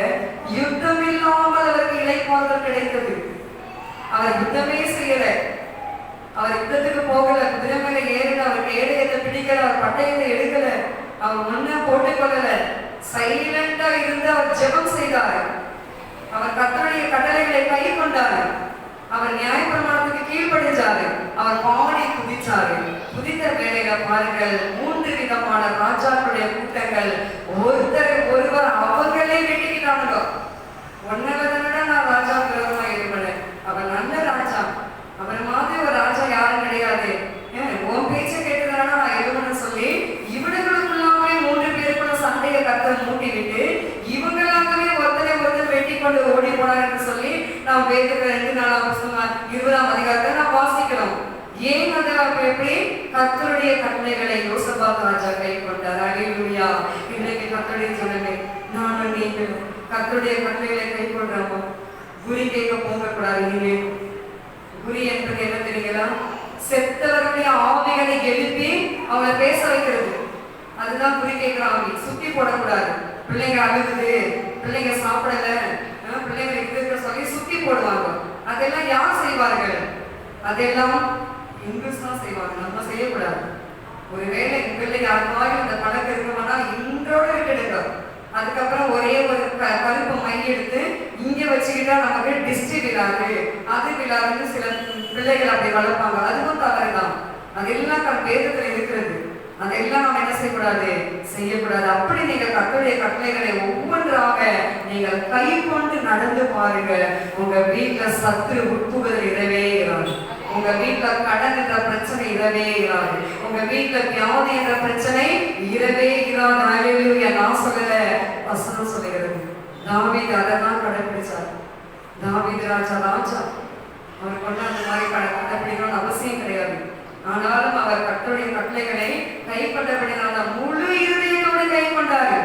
யுத்தம் இல்லாமல் அவருக்கு இளைப்பாறுதல் கிடைத்தது. அவர் யுத்தமே செய்யல, அவர் யுத்தத்துக்கு போகல, குதிரை மேல ஏறின, அவர் கேடயத்தை பிடிக்கல, அவர் பட்டயத்தை எடுக்கல, அவர் முன்ன போட்டுக்கொள்ளல. சைலண்டா இருந்து அவர் ஜெபம் செய்தார். அவர் கர்த்தருடைய கட்டளைகளை கை கொண்டார். அவர் நியாயப்பிரமாணத்துக்கு கீழ்ப்படிஞ்சாரு. அவர் பாடி குதிச்சாரு. குதித்த வேளையில பாருங்கள், 3 விதமான ராஜாக்களுடைய கூட்டங்கள் ஒருத்தரை ஒருவர் அவங்களே வெட்டிக்கிட்டாங்க. ஒன்னவதனோட நான் ராஜா விரோதமா இருப்பேன். அவர் நல்ல ராஜா, அவர் மாதிரி ஒரு ராஜா யாரும் கிடையாது. உன் பேச்சை கேட்டுதானா நான் எதுவுன்னு சொல்லி இவனுங்களுக்குள்ளாமே 3 பேருக்குள்ள சண்டையை கர்த்தர் மூட்டி விட்டு இவங்களாகவே ஒருத்தரை ஒருத்தர் வெட்டி கொண்டு ஓடி போனார் என்று சொல்லி நாம் வேதத்துல 2 அதிகாரத்தை நாம் வாசிக்கிறோம். ஏன் அது எப்படி? கர்த்தருடைய கட்டளைகளை யோசபாத் ராஜா கை கொண்டார். ஹல்லேலூயா. இன்னைக்கு கர்த்தருடைய ஜனமே, நானும் நீங்களும் கர்த்தருடைய கட்டளைகளை கை கொள்றோமா? குறி கேட்க போகக்கூடாது. இனிமே குறி என்பது என்ன தெரியுங்களா? செத்தவருடைய ஆவிகளை எழுப்பி அவங்களை பேச வைக்கிறது. அதுதான் குறி கேட்கிற ஆவி. சுத்தி போடக்கூடாது. பிள்ளைங்க அழுகுது, பிள்ளைங்க சாப்பிடல, பிள்ளைங்க இருக்கிற சொல்லி சுத்தி போடுவாங்க. அதெல்லாம் யார் செய்வார்கள்? அதெல்லாம் இங்கிலீஷ் தான் செய்வாங்க. நம்ம செய்யக்கூடாது. ஒருவேளை பிள்ளைங்க யாருக்காவது இந்த பழக்கம் இருக்குமானா இன்றோட விட்டுடுங்க. அதுக்கப்புறம் ஒரே ஒரு கருப்பு மை எடுத்து இங்க வச்சுக்கிட்டா நமக்கு டிஸ்டி விழாது, அது விழாதுன்னு சில பிள்ளைகள் அப்படி வளர்ப்பாங்க. அதுவும் தவறுதான். அதெல்லாம் வேதத்துல இருக்கிறது. அதெல்லாம் நம்ம என்ன செய்யக்கூடாது, செய்யக்கூடாது. அப்படி நீங்க கர்த்தருடைய கட்டளைகளை ஒவ்வொன்றாக நீங்கள் கை கொண்டு நடந்து பாருங்க. உங்க வீட்டுல சத்துரு உட்புகுதல் இடவே இராது. உங்க வீட்டுல கடன் என்ற பிரச்சனை இரவே இராது. உங்க வீட்டுல வியாதி என்ற பிரச்சனை இரவே இராது. ஹல்லேலூயா. நான் சொல்லல, வசனம் சொல்லுகிறது. தாவீது அதெல்லாம் கடைபிடிச்சார். தாவீது ராஜா அவர் கொண்டு அந்த மாதிரி கடைபிடிக்கணும்னு அவசியம் கிடையாது. ஆனாலும் அவர் கர்த்தருடைய கட்டளைகளை கை கொண்டபடினால முழு இருதயத்தோடு கை கொண்டாரு.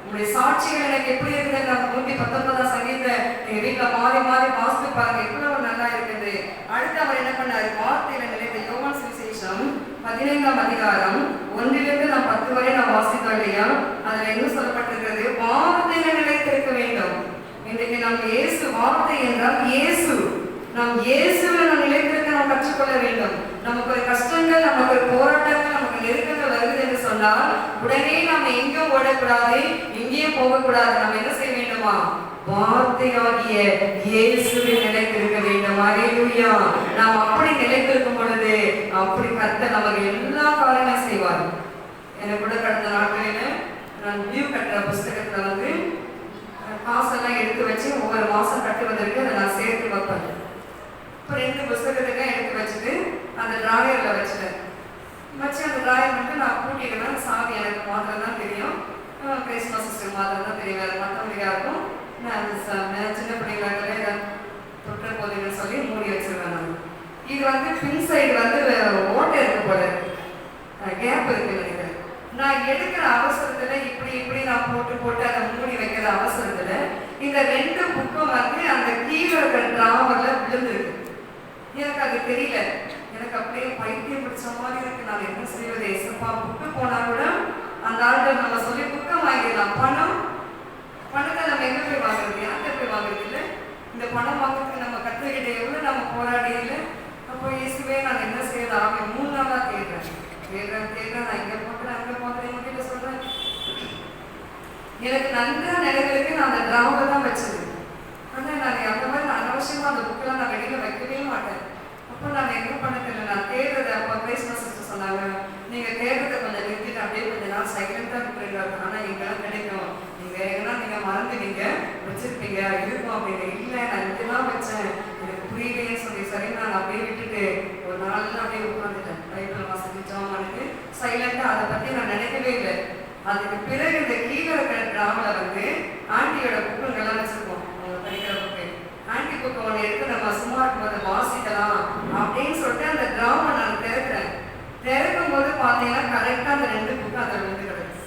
உங்களுடைய சாட்சிகள் எனக்கு எப்படி இருக்குது? 119 சங்கீதத்தை எங்க வீட்டுல மாறி மாறி வாசித்து பாருங்க, எவ்வளவு நல்லா இருக்குது. அடுத்து அவர் என்ன பண்ணாரு? வார்த்தையில நிலைத்த யோவான் சுவிசேஷம் 15ஆம் அதிகாரம் 1 நாம் 10 வரை நான் வாசித்தோம் இல்லையா? அதுல என்ன சொல்லப்பட்டிருக்கிறது? வார்த்தையில நிலைத்திருக்க வேண்டும். இன்றைக்கு நம்ம இயேசு, வார்த்தை என்றால் இயேசு. நாம் இயேசுவில் நாம் நிலைத்திருக்க நாம் கற்றுக்கொள்ள வேண்டும். நமக்கு ஒரு கஷ்டங்கள், நமக்கு ஒரு போராட்டங்கள், நமக்கு நெருக்கங்கள் வருது என்று சொன்னால் உடனே நாம் எங்கேயும் ஓடக்கூடாது, எங்கேயும் போகக்கூடாது. நாம் என்ன செய்ய வேண்டுமா? வார்த்தையாகிய இயேசுவில் நிலைத்திருக்க வேண்டும். அல்லேலூயா. நாம் அப்படி நிலைத்திருக்கும் பொழுது அப்படி கர்த்தர் நமக்கு எல்லா காரியங்களும் செய்வார். எனக்கு கூட கடந்த நாட்களில் நான் நியூ கட்டுற புஸ்தகத்துல வந்து காசெல்லாம் எடுத்து வச்சு ஒவ்வொரு மாசம் கட்டுவதற்கு அதை நான் சேர்த்து வைப்பேன். இப்போ 2 புஸ்தகத்துக்கு எடுத்து வச்சுட்டு அந்த டிராயர்ல வச்சுட்டேன். வச்சு அந்த டிராயர் மட்டும் நான் பூட்டிடுவேன். சாவி எனக்கு மாத்திரம் தான் தெரியும், கிறிஸ்மஸ் சிஸ்டம் மாத்திரம் தான் தெரியும், வேறு மற்றவங்களுக்கு யாருக்கும் நான் சின்ன பிள்ளைங்களாகவே தொற்ற போதுன்னு சொல்லி மூடி வச்சிருவேன். நான் இது வந்து பின் சைடு வந்து ஓட்டை இருக்கு போல, கேப் இருக்கு நினைக்கிறேன். நான் எடுக்கிற அவசரத்துல இப்படி நான் போட்டு அதை மூடி வைக்கிற அவசரத்துல இந்த 2 புக்கும் வந்து அந்த கீழே இருக்கிற டிராவர்ல விழுந்துருக்கு. எனக்கு அது தெரியல. எனக்கு அப்படியே பைத்தியம் பிடிச்ச மாதிரி இருக்கு. நான் என்ன செய்வது? ஏசப்பா, புக்கு போனா கூட அந்த ஆள்கிட்ட நம்ம சொல்லி புக்கை வாங்கிடலாம். பணத்தை நம்ம எங்க போய் வாங்குறது? யார்கிட்ட போய் வாங்குறது? இல்லை, இந்த பணம் வாங்குறதுக்கு நம்ம கற்றுக்கிட்ட எவ்வளவு நம்ம போராடி இல்லை. அப்போ இயேசுவே நான் என்ன செய்யறது? ஆகிய 3 நாளா தேடுறேன். நான் இங்க போகிறேன், அங்க போகிறேன், என்கிட்ட சொல்றேன். எனக்கு நன்றா நினைவுக்கு நான் அந்த டிராவை தான் வச்சது. ஆனால் நான் அந்த மாதிரி அனவசியமா அந்த புக்கெல்லாம் நான் வெளியில வைக்கவே மாட்டேன். அப்போ நான் என்ன பண்ண தெரியல, நான் தேடுறது. அப்போ கிறிஸ்மஸ் சொன்னாங்க, நீங்க தேடுறதை கொஞ்சம் நிறுத்திட்டு அப்படியே கொஞ்சம் நாள் சைலண்டா விட்டுருக்காரு. ஆனா எங்கெல்லாம் கிடைக்கும், நீங்க எங்கன்னா நீங்க மறந்துட்டீங்க, வச்சிருப்பீங்க, இருக்கும் அப்படின்னு. இல்லை, நான் இதெல்லாம் வச்சேன், எனக்கு புரியலையே சொல்லி சரி நான் அப்படியே விட்டுட்டு ஒரு நாள்லாம் அப்படியே உட்காந்துட்டேன். பைபிள் வாசிச்சோம் பண்ணிட்டு சைலண்டா அதை பத்தி நான் நினைக்கவே இல்லை. அதுக்கு பிறகு இந்த கீழே இருக்கிற டிராமல வந்து ஆண்டியோட புக்குங்கெல்லாம் வச்சிருக்கோம். அவங்க படிக்கிற புக்கு, ஆண்டி புக்கு ஒன்று எடுத்து நம்ம சும்மா இருக்கும்போது வாசிக்கலாம் அப்படின்னு சொல்லிட்டு அந்த டிராமா நான் திறக்கிறேன். திறக்கும் போது பார்த்தீங்கன்னா கரெக்டாக அந்த 2 புக்கு அதில் வந்து கிடக்கு.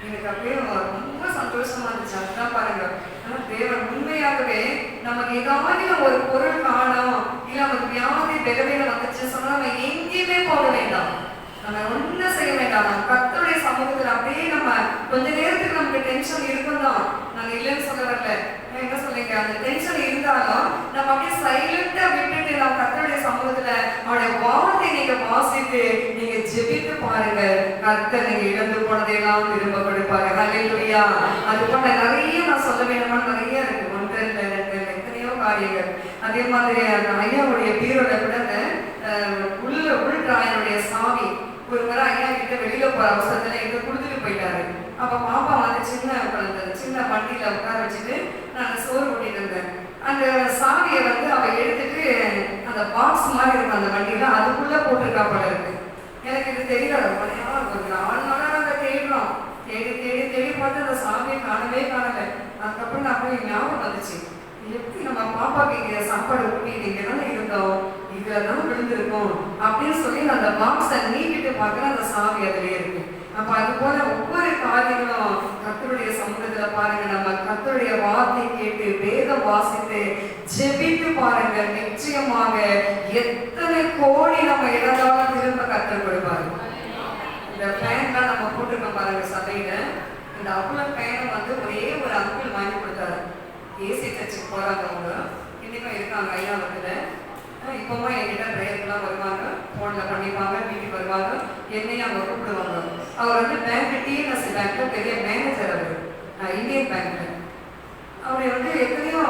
எனக்கு அப்படியே ரொம்ப சந்தோஷமா இருந்துச்சு. அதுதான் பாருங்க, ஆனால் தேவன் உண்மையாகவே நமக்கு ஏதாவது ஒரு பொருள் காணும், இல்லை நமக்கு வியாதி விளைவில வந்துச்சு சொன்னா நம்ம எங்கேயுமே போக வேண்டாம், நம்ம ஒன்றும் செய்ய வேண்டாம். நம்ம கர்த்தருடைய சமூகத்தில் அப்படியே நம்ம கொஞ்ச நேரத்துக்கு நமக்கு டென்ஷன் இருக்கும் தான், நாங்கள் இல்லைன்னு சொல்ல வரல. என்ன சொல்றீங்க? அந்த டென்ஷன் இருந்தாலும் நம்ம அப்படியே சைலண்டா விட்டுட்டு நம்ம கர்த்தருடைய சமூகத்துல அவருடைய வார்த்தை நீங்க வாசித்து நீங்க ஜெபித்து பாருங்க. கர்த்தர் நீங்க இழந்து போனதையெல்லாம் திரும்ப கொடுப்பாரு. ஹல்லேலூயா. அது போல நிறைய நான் சொல்ல வேண்டுமா, நிறைய இருக்கு. 1 2 எத்தனையோ காரியங்கள். அதே மாதிரி அந்த ஐயாவுடைய பீரோட கூட உள் டிராயருடைய சாவி ஒரு முறை ஐயா கிட்ட வெளியில போற அவசரத்துல எங்க கொடுத்துட்டு போயிட்டாரு. அப்ப பாப்பா வந்து சின்ன குழந்தை, சின்ன வண்டியில உட்கார வச்சுட்டு நான் சோறு ஓட்டிட்டு இருந்தேன். அந்த சாவியை வந்து அவ எடுத்துட்டு அந்த பாக்ஸ் மாதிரி இருக்கும் அந்த வண்டியில, அதுக்குள்ள போட்டிருக்கா போல இருக்கு. எனக்கு இது தெரியாது. ஒரு 4 நாளா நாங்க தேடுறோம், தேடி பார்த்து அந்த சாவியை காணவே காணல. அதுக்கப்புறம் நான் போய் ஞாபகம் வந்துச்சு, எப்படி நம்ம பாப்பாக்கு இங்க சாப்பாடு ஊட்டிட்டு இங்க தானே இருந்தோம், இதுலதான் விழுந்திருக்கும் அப்படின்னு சொல்லி அந்த பாக்ஸை நீக்கிட்டு பார்க்குற அந்த சாவி அதுலயே இருக்கு. அப்ப அது போல ஒவ்வொரு காரியங்களும் கர்த்தருடைய சமூகத்துல பாருங்க, நம்ம கர்த்தருடைய வார்த்தை கேட்டு வேதம் வாசித்து ஜெபித்து பாருங்க. நிச்சயமாக எத்தனை கோடி நம்ம இழந்தாலும் திரும்ப கர்த்தர் கொடுப்பாரு. இந்த ஃபேன்லாம் நம்ம போட்டிருக்கோம் பாருங்க சபையில, இந்த அவ்வளோ ஃபேனை வந்து ஒரே ஒரு அங்கிள் வாங்கி கொடுத்தாரு. ஏசி சர்ச்சுக்கு போறாங்க, அவங்க இன்னைக்கும் இருக்காங்க ஐயாவத்துல. இப்போமா என்கிட்ட பிரேயர்லாம் வருவாங்க, ஃபோனில் பண்ணிப்பாங்க, வீட்டுக்கு வருவாங்க, என்னையும் அவங்க கூப்பிடுவாங்க. அவர் வந்து பேங்க், டிஎன்எஸ்சி பேங்க்ல பெரிய மேனேஜர். அவர் இந்தியன் பேங்க்ல அவர் வந்து எத்தனையோ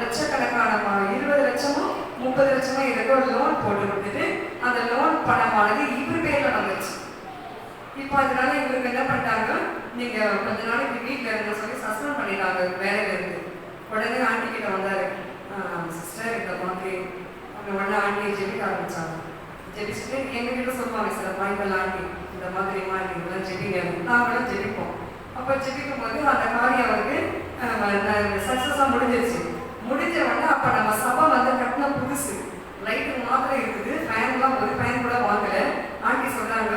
லட்சக்கணக்கான 20 லட்சமோ 30 லட்சமோ ஏதோ லோன் போட்டு கொடுத்துட்டு அந்த லோன் பணமானது இவர் பேர்ல வந்துச்சு. இப்போ அதனால இவருக்கு என்ன பண்ணிட்டாங்க, நீங்க கொஞ்ச நாளைக்கு வீட்டில் இருந்த சொல்லி சஸ்பெண்ட் பண்ணிட்டாங்க வேலையில இருந்து. உடனே ஆண்டி கிட்ட வந்தாரு, சிஸ்டர் இந்த மாதிரி உடனே ஆண்டியை ஜெபிக்க ஆரம்பிச்சாங்க. ஜெபிச்சுட்டு எங்ககிட்ட சொல்லுவாங்க சில பாய்கள், ஆண்டி இந்த மாதிரி இதெல்லாம் ஜெபிங்க, நாங்களும் ஜெபிப்போம். அப்போ ஜெபிக்கும் போது அந்த காரியம் அவருக்கு சக்ஸஸாக முடிஞ்சிருச்சு. முடிஞ்ச உடனே அப்போ நம்ம சபை வந்து கட்டின புதுசு, லைட்டு மாத்திரம் இருக்குது, ஃபேன்லாம் ஒரு ஃபேன் கூட வாங்கலை. ஆண்டி சொல்றாங்க,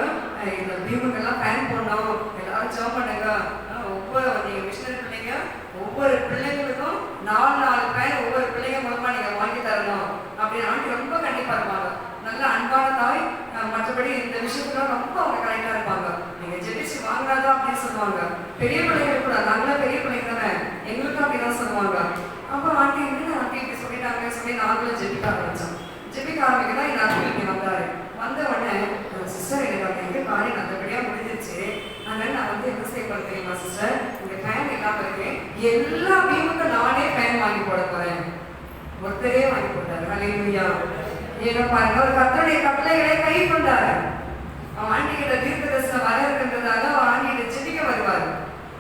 இந்த பீமுக்கெல்லாம் ஃபேன் போடணும், எல்லாரும் ஜாப் பண்ணுங்க, ஒவ்வொரு நீங்கள் மிஷினரி பிள்ளைங்க ஒவ்வொரு பிள்ளைங்களுக்கும் 4 ஃபேன் ஒவ்வொரு பிள்ளைங்க மூலமா நீங்கள் வாங்கி தரணும் அப்படின்னு ஆண்டி ரொம்ப கண்டிப்பாக இருப்பாங்க. நல்ல அன்பான தாய். மற்றபடி இந்த விஷயத்துல ரொம்ப அவங்க கரெக்டாக இருப்பாங்க. நீங்கள் ஜெபிச்சு வாங்கினாதான் அப்படின்னு சொல்லுவாங்க. பெரிய பிள்ளைங்க கூட, நாங்களாம் பெரிய பிள்ளைங்க தானே, எங்களுக்கும் அப்படிதான் சொல்லுவாங்க. அப்போ ஆண்டி ஆண்டி இப்படி சொல்லிட்டாங்க சொல்லி நாங்களும் ஜெபிக்க ஆரம்பிச்சோம். ஜெபிக்க ஆரம்பிக்கதான் என் அன்பு இங்கே வந்தாரு. வந்த உடனே சிஸ்டர் எனக்கு எங்க காரியம் நல்லபடியா முடிஞ்சிருச்சு, அதனால நான் வந்து என்ன செய்ய போறேன் தெரியுமா சிஸ்டர், இங்க ஃபேன் இல்லாம இருக்கு, எல்லா வீட்டுக்கும் நானே ஃபேன் வாங்கி போட போறேன். ஒருத்தரே வாங்கி போட்டாரு. ஹல்லேலூயா. ஏன்னா பாருங்க, ஒரு கர்த்தருடைய கட்டளைகளை கை கொண்டாரு. அவன் ஆண்டிகிட்ட தீர்க்க தரிசனம் வர இருக்கின்றதால அவன் ஆண்டிகிட்ட ஜெபிக்க வருவாரு.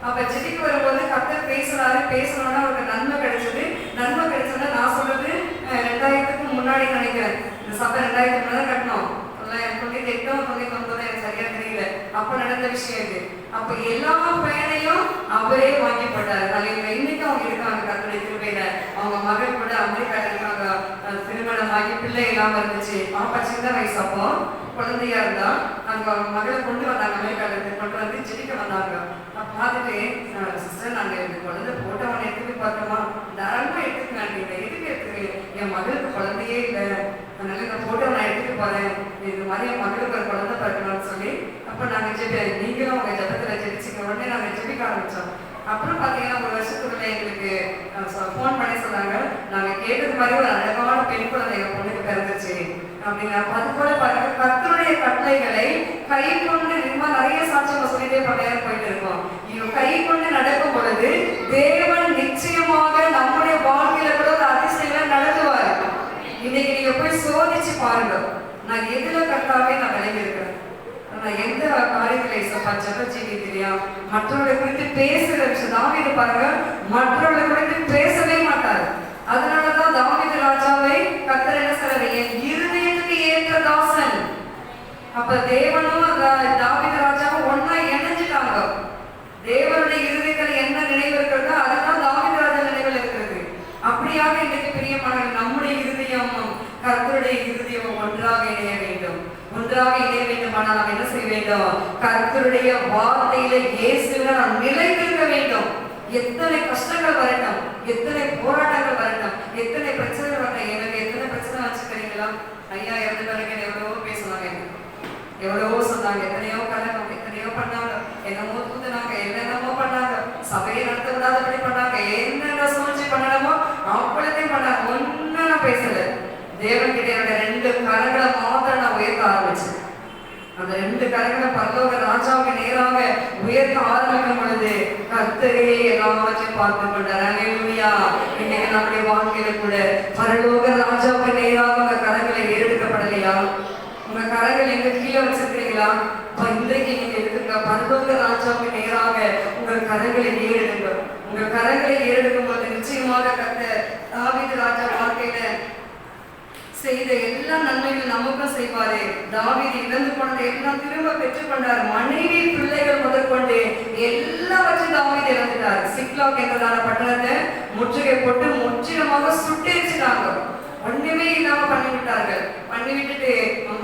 அப்ப ஜெபிக்க வரும்போது கர்த்தர் பேசணும்னா அவருக்கு நன்மை கிடைச்சது. நன்மை கிடைச்சதுன்னா நான் சொல்றது 2000க்கு முன்னாடி நினைக்கிறேன். இந்த சபை 2000க்கு முன்னாடி கட்டணும். 98 99 எனக்கு சரியா தெரியல. அப்ப நடந்த விஷயம் இது. அப்ப எல்லா பயனையும் அவரே வாங்கி போட்டாரு. தலைவர் இன்னைக்கு அவங்க இருக்காங்க கர்த்தருடைய கிருபையில. அவங்க மகள் கூட அமெரிக்கால இருக்காங்க. திருமணம் ஆகி பிள்ளை இல்லாம இருந்துச்சு. பாப்பா சின்ன வயசு, அப்போ குழந்தையா இருந்தா அங்க மகளை கொண்டு வந்தாங்க. அமெரிக்கால இருந்து கொண்டு வந்து ஜெபிக்க வந்தாங்க. அப்ப பார்த்துட்டு சிஸ்டர் நாங்க இந்த குழந்தை போட்டவனை எடுத்துட்டு பார்த்தோமா, தாராளமா எடுத்துக்கலாங்க, எதுக்கு எடுத்துக்கு, என் மகளுக்கு குழந்தையே இல்லை, அதனால இந்த போட்டோ நான் எடுத்துட்டு போறேன், இது மாதிரி என் மகளுக்கு ஒரு குழந்தை பிறக்கணும்னு சொல்லி அப்ப நாங்க நீங்களும் உங்க ஜபத்துல ஜெபிச்சுக்க. உடனே நாங்க ஜெபிக்க ஆரம்பிச்சோம். அப்புறம் பாத்தீங்கன்னா ஒரு வருஷத்துக்குள்ள எங்களுக்கு போன் பண்ணி சொன்னாங்க, நாங்க கேட்டது மாதிரி ஒரு அழகான பெண் குழந்தை எங்க பொண்ணுக்கு பிறந்துச்சு அப்படின்னா. அது போல பாருங்க, கர்த்தருடைய கட்டளைகளை கை கொண்டு நிறைய சாட்சியம் சொல்லிட்டே பண்ண போயிட்டு இருக்கோம். இவங்க கை கொண்டு நடக்கும் பொழுது தேவன் நிச்சயமாக நம்முடைய வாழ்க்கையில கூட ஒரு அதிசயங்களை நடத்துவார். இன்னைக்கு நீங்க போய் சோதிச்சு பாருங்க, நான் எதுல கர்த்தாவே நான் விலகி இருக்கிறேன், நான் எந்த காரியத்துல இசப்பா ஜபஜீவியா மற்றவர்களை குறித்து பேசுற விஷயம். தாவீது பாருங்க, மற்றவர்களை குறித்து பேசவே மாட்டாரு. அதனாலதான் தாவீது ராஜாவை கர்த்தர் என்ன சொல்றாரு, என் இருதயத்துக்கு ஏற்ற தாசன். அப்ப தேவனும் தாவீது ராஜாவும் ஒன்னா இணைஞ்சிட்டாங்க. தேவனுடைய இருதயத்துல என்ன நினைவு இருக்கிறதோ அதுதான் தாவீது ராஜா நினைவில் இருக்கிறது. அப்படியாக இன்றைக்கு பிரியமானவர்கள், நம்முடைய இருதயமும் கர்த்தருடைய இருதயமும் ஒன்றாக இணைய வேண்டும். ஒன்றாக இணைய வேண்டுமானால் நாம் என்ன செய்ய வேண்டும், கர்த்தருடைய வார்த்தையில இயேசுவில நாம் நிலைத்திருக்க வேண்டும். எத்தனை கஷ்டங்கள் வரட்டும், எத்தனை போராட்டங்கள் வரட்டும், எத்தனை பிரச்சனைகள் வரட்டும். எனக்கு எத்தனை பிரச்சனை வச்சுக்கிறீங்களா, ஐயா இறந்து பிறகு எவ்வளவோ பேசுவாங்க, எவ்வளவோ சொன்னாங்க, எத்தனையோ கலகம், எத்தனையோ பண்ணாங்க, என்னமோ தூத்துனாங்க, என்னென்னமோ பண்ணாங்க, சபையை நடத்த விடாதபடி பண்ணாங்க, என்னென்ன சூழ்ச்சி பண்ணணுமோ அவ்வளத்தையும் பண்ணாங்க. ஒன்னும் நான் பேசல. தேவன் கிட்ட என்னோட 2 கரங்களை மாத்திரம் நான் உயர்த்த ஆரம்பிச்சேன். அந்த 2 கரங்களை பரலோக ராஜாவுக்கு நேராக உயர்த்த ஆரம்பிக்கும் பொழுது கர்த்தரே எல்லாவற்றையும் பார்த்து கொண்டார். ஹல்லேலூயா. இன்னைக்கு நம்முடைய வாழ்க்கையில கூட பரலோக ராஜாவுக்கு நேராக உங்க கரங்களை ஏறெடுக்கப்படலையா? உங்க கரங்கள் எங்க கீழே வச்சிருக்கீங்களா? இன்றைக்கு நீங்க எடுத்துக்க, பரலோக ராஜாவுக்கு நேராக உங்கள் கரங்களை ஏறெடுங்க. உங்க கரங்களை ஏறெடுக்கும் போது நிச்சயமாக கர்த்தர் தாவீது ராஜா வாழ்க்கையில செய்த எல்லா நன்மைகள் நமக்கும் செய்வாரு. தாவீது இழந்து போனதை எல்லாம் திரும்ப பெற்றுக்கொண்டார். மனைவி பிள்ளைகள் முதற்கொண்டு எல்லாவற்றையும் தாவீது இழந்துட்டார். சிக்லாக் என்றதான பட்டணத்தை முற்றுகை போட்டு முற்றிலுமாக சுட்டெரிச்சிட்டாங்க. ஒண்ணுமே இல்லாம பண்ணிவிட்டார்கள். பண்ணிவிட்டுட்டு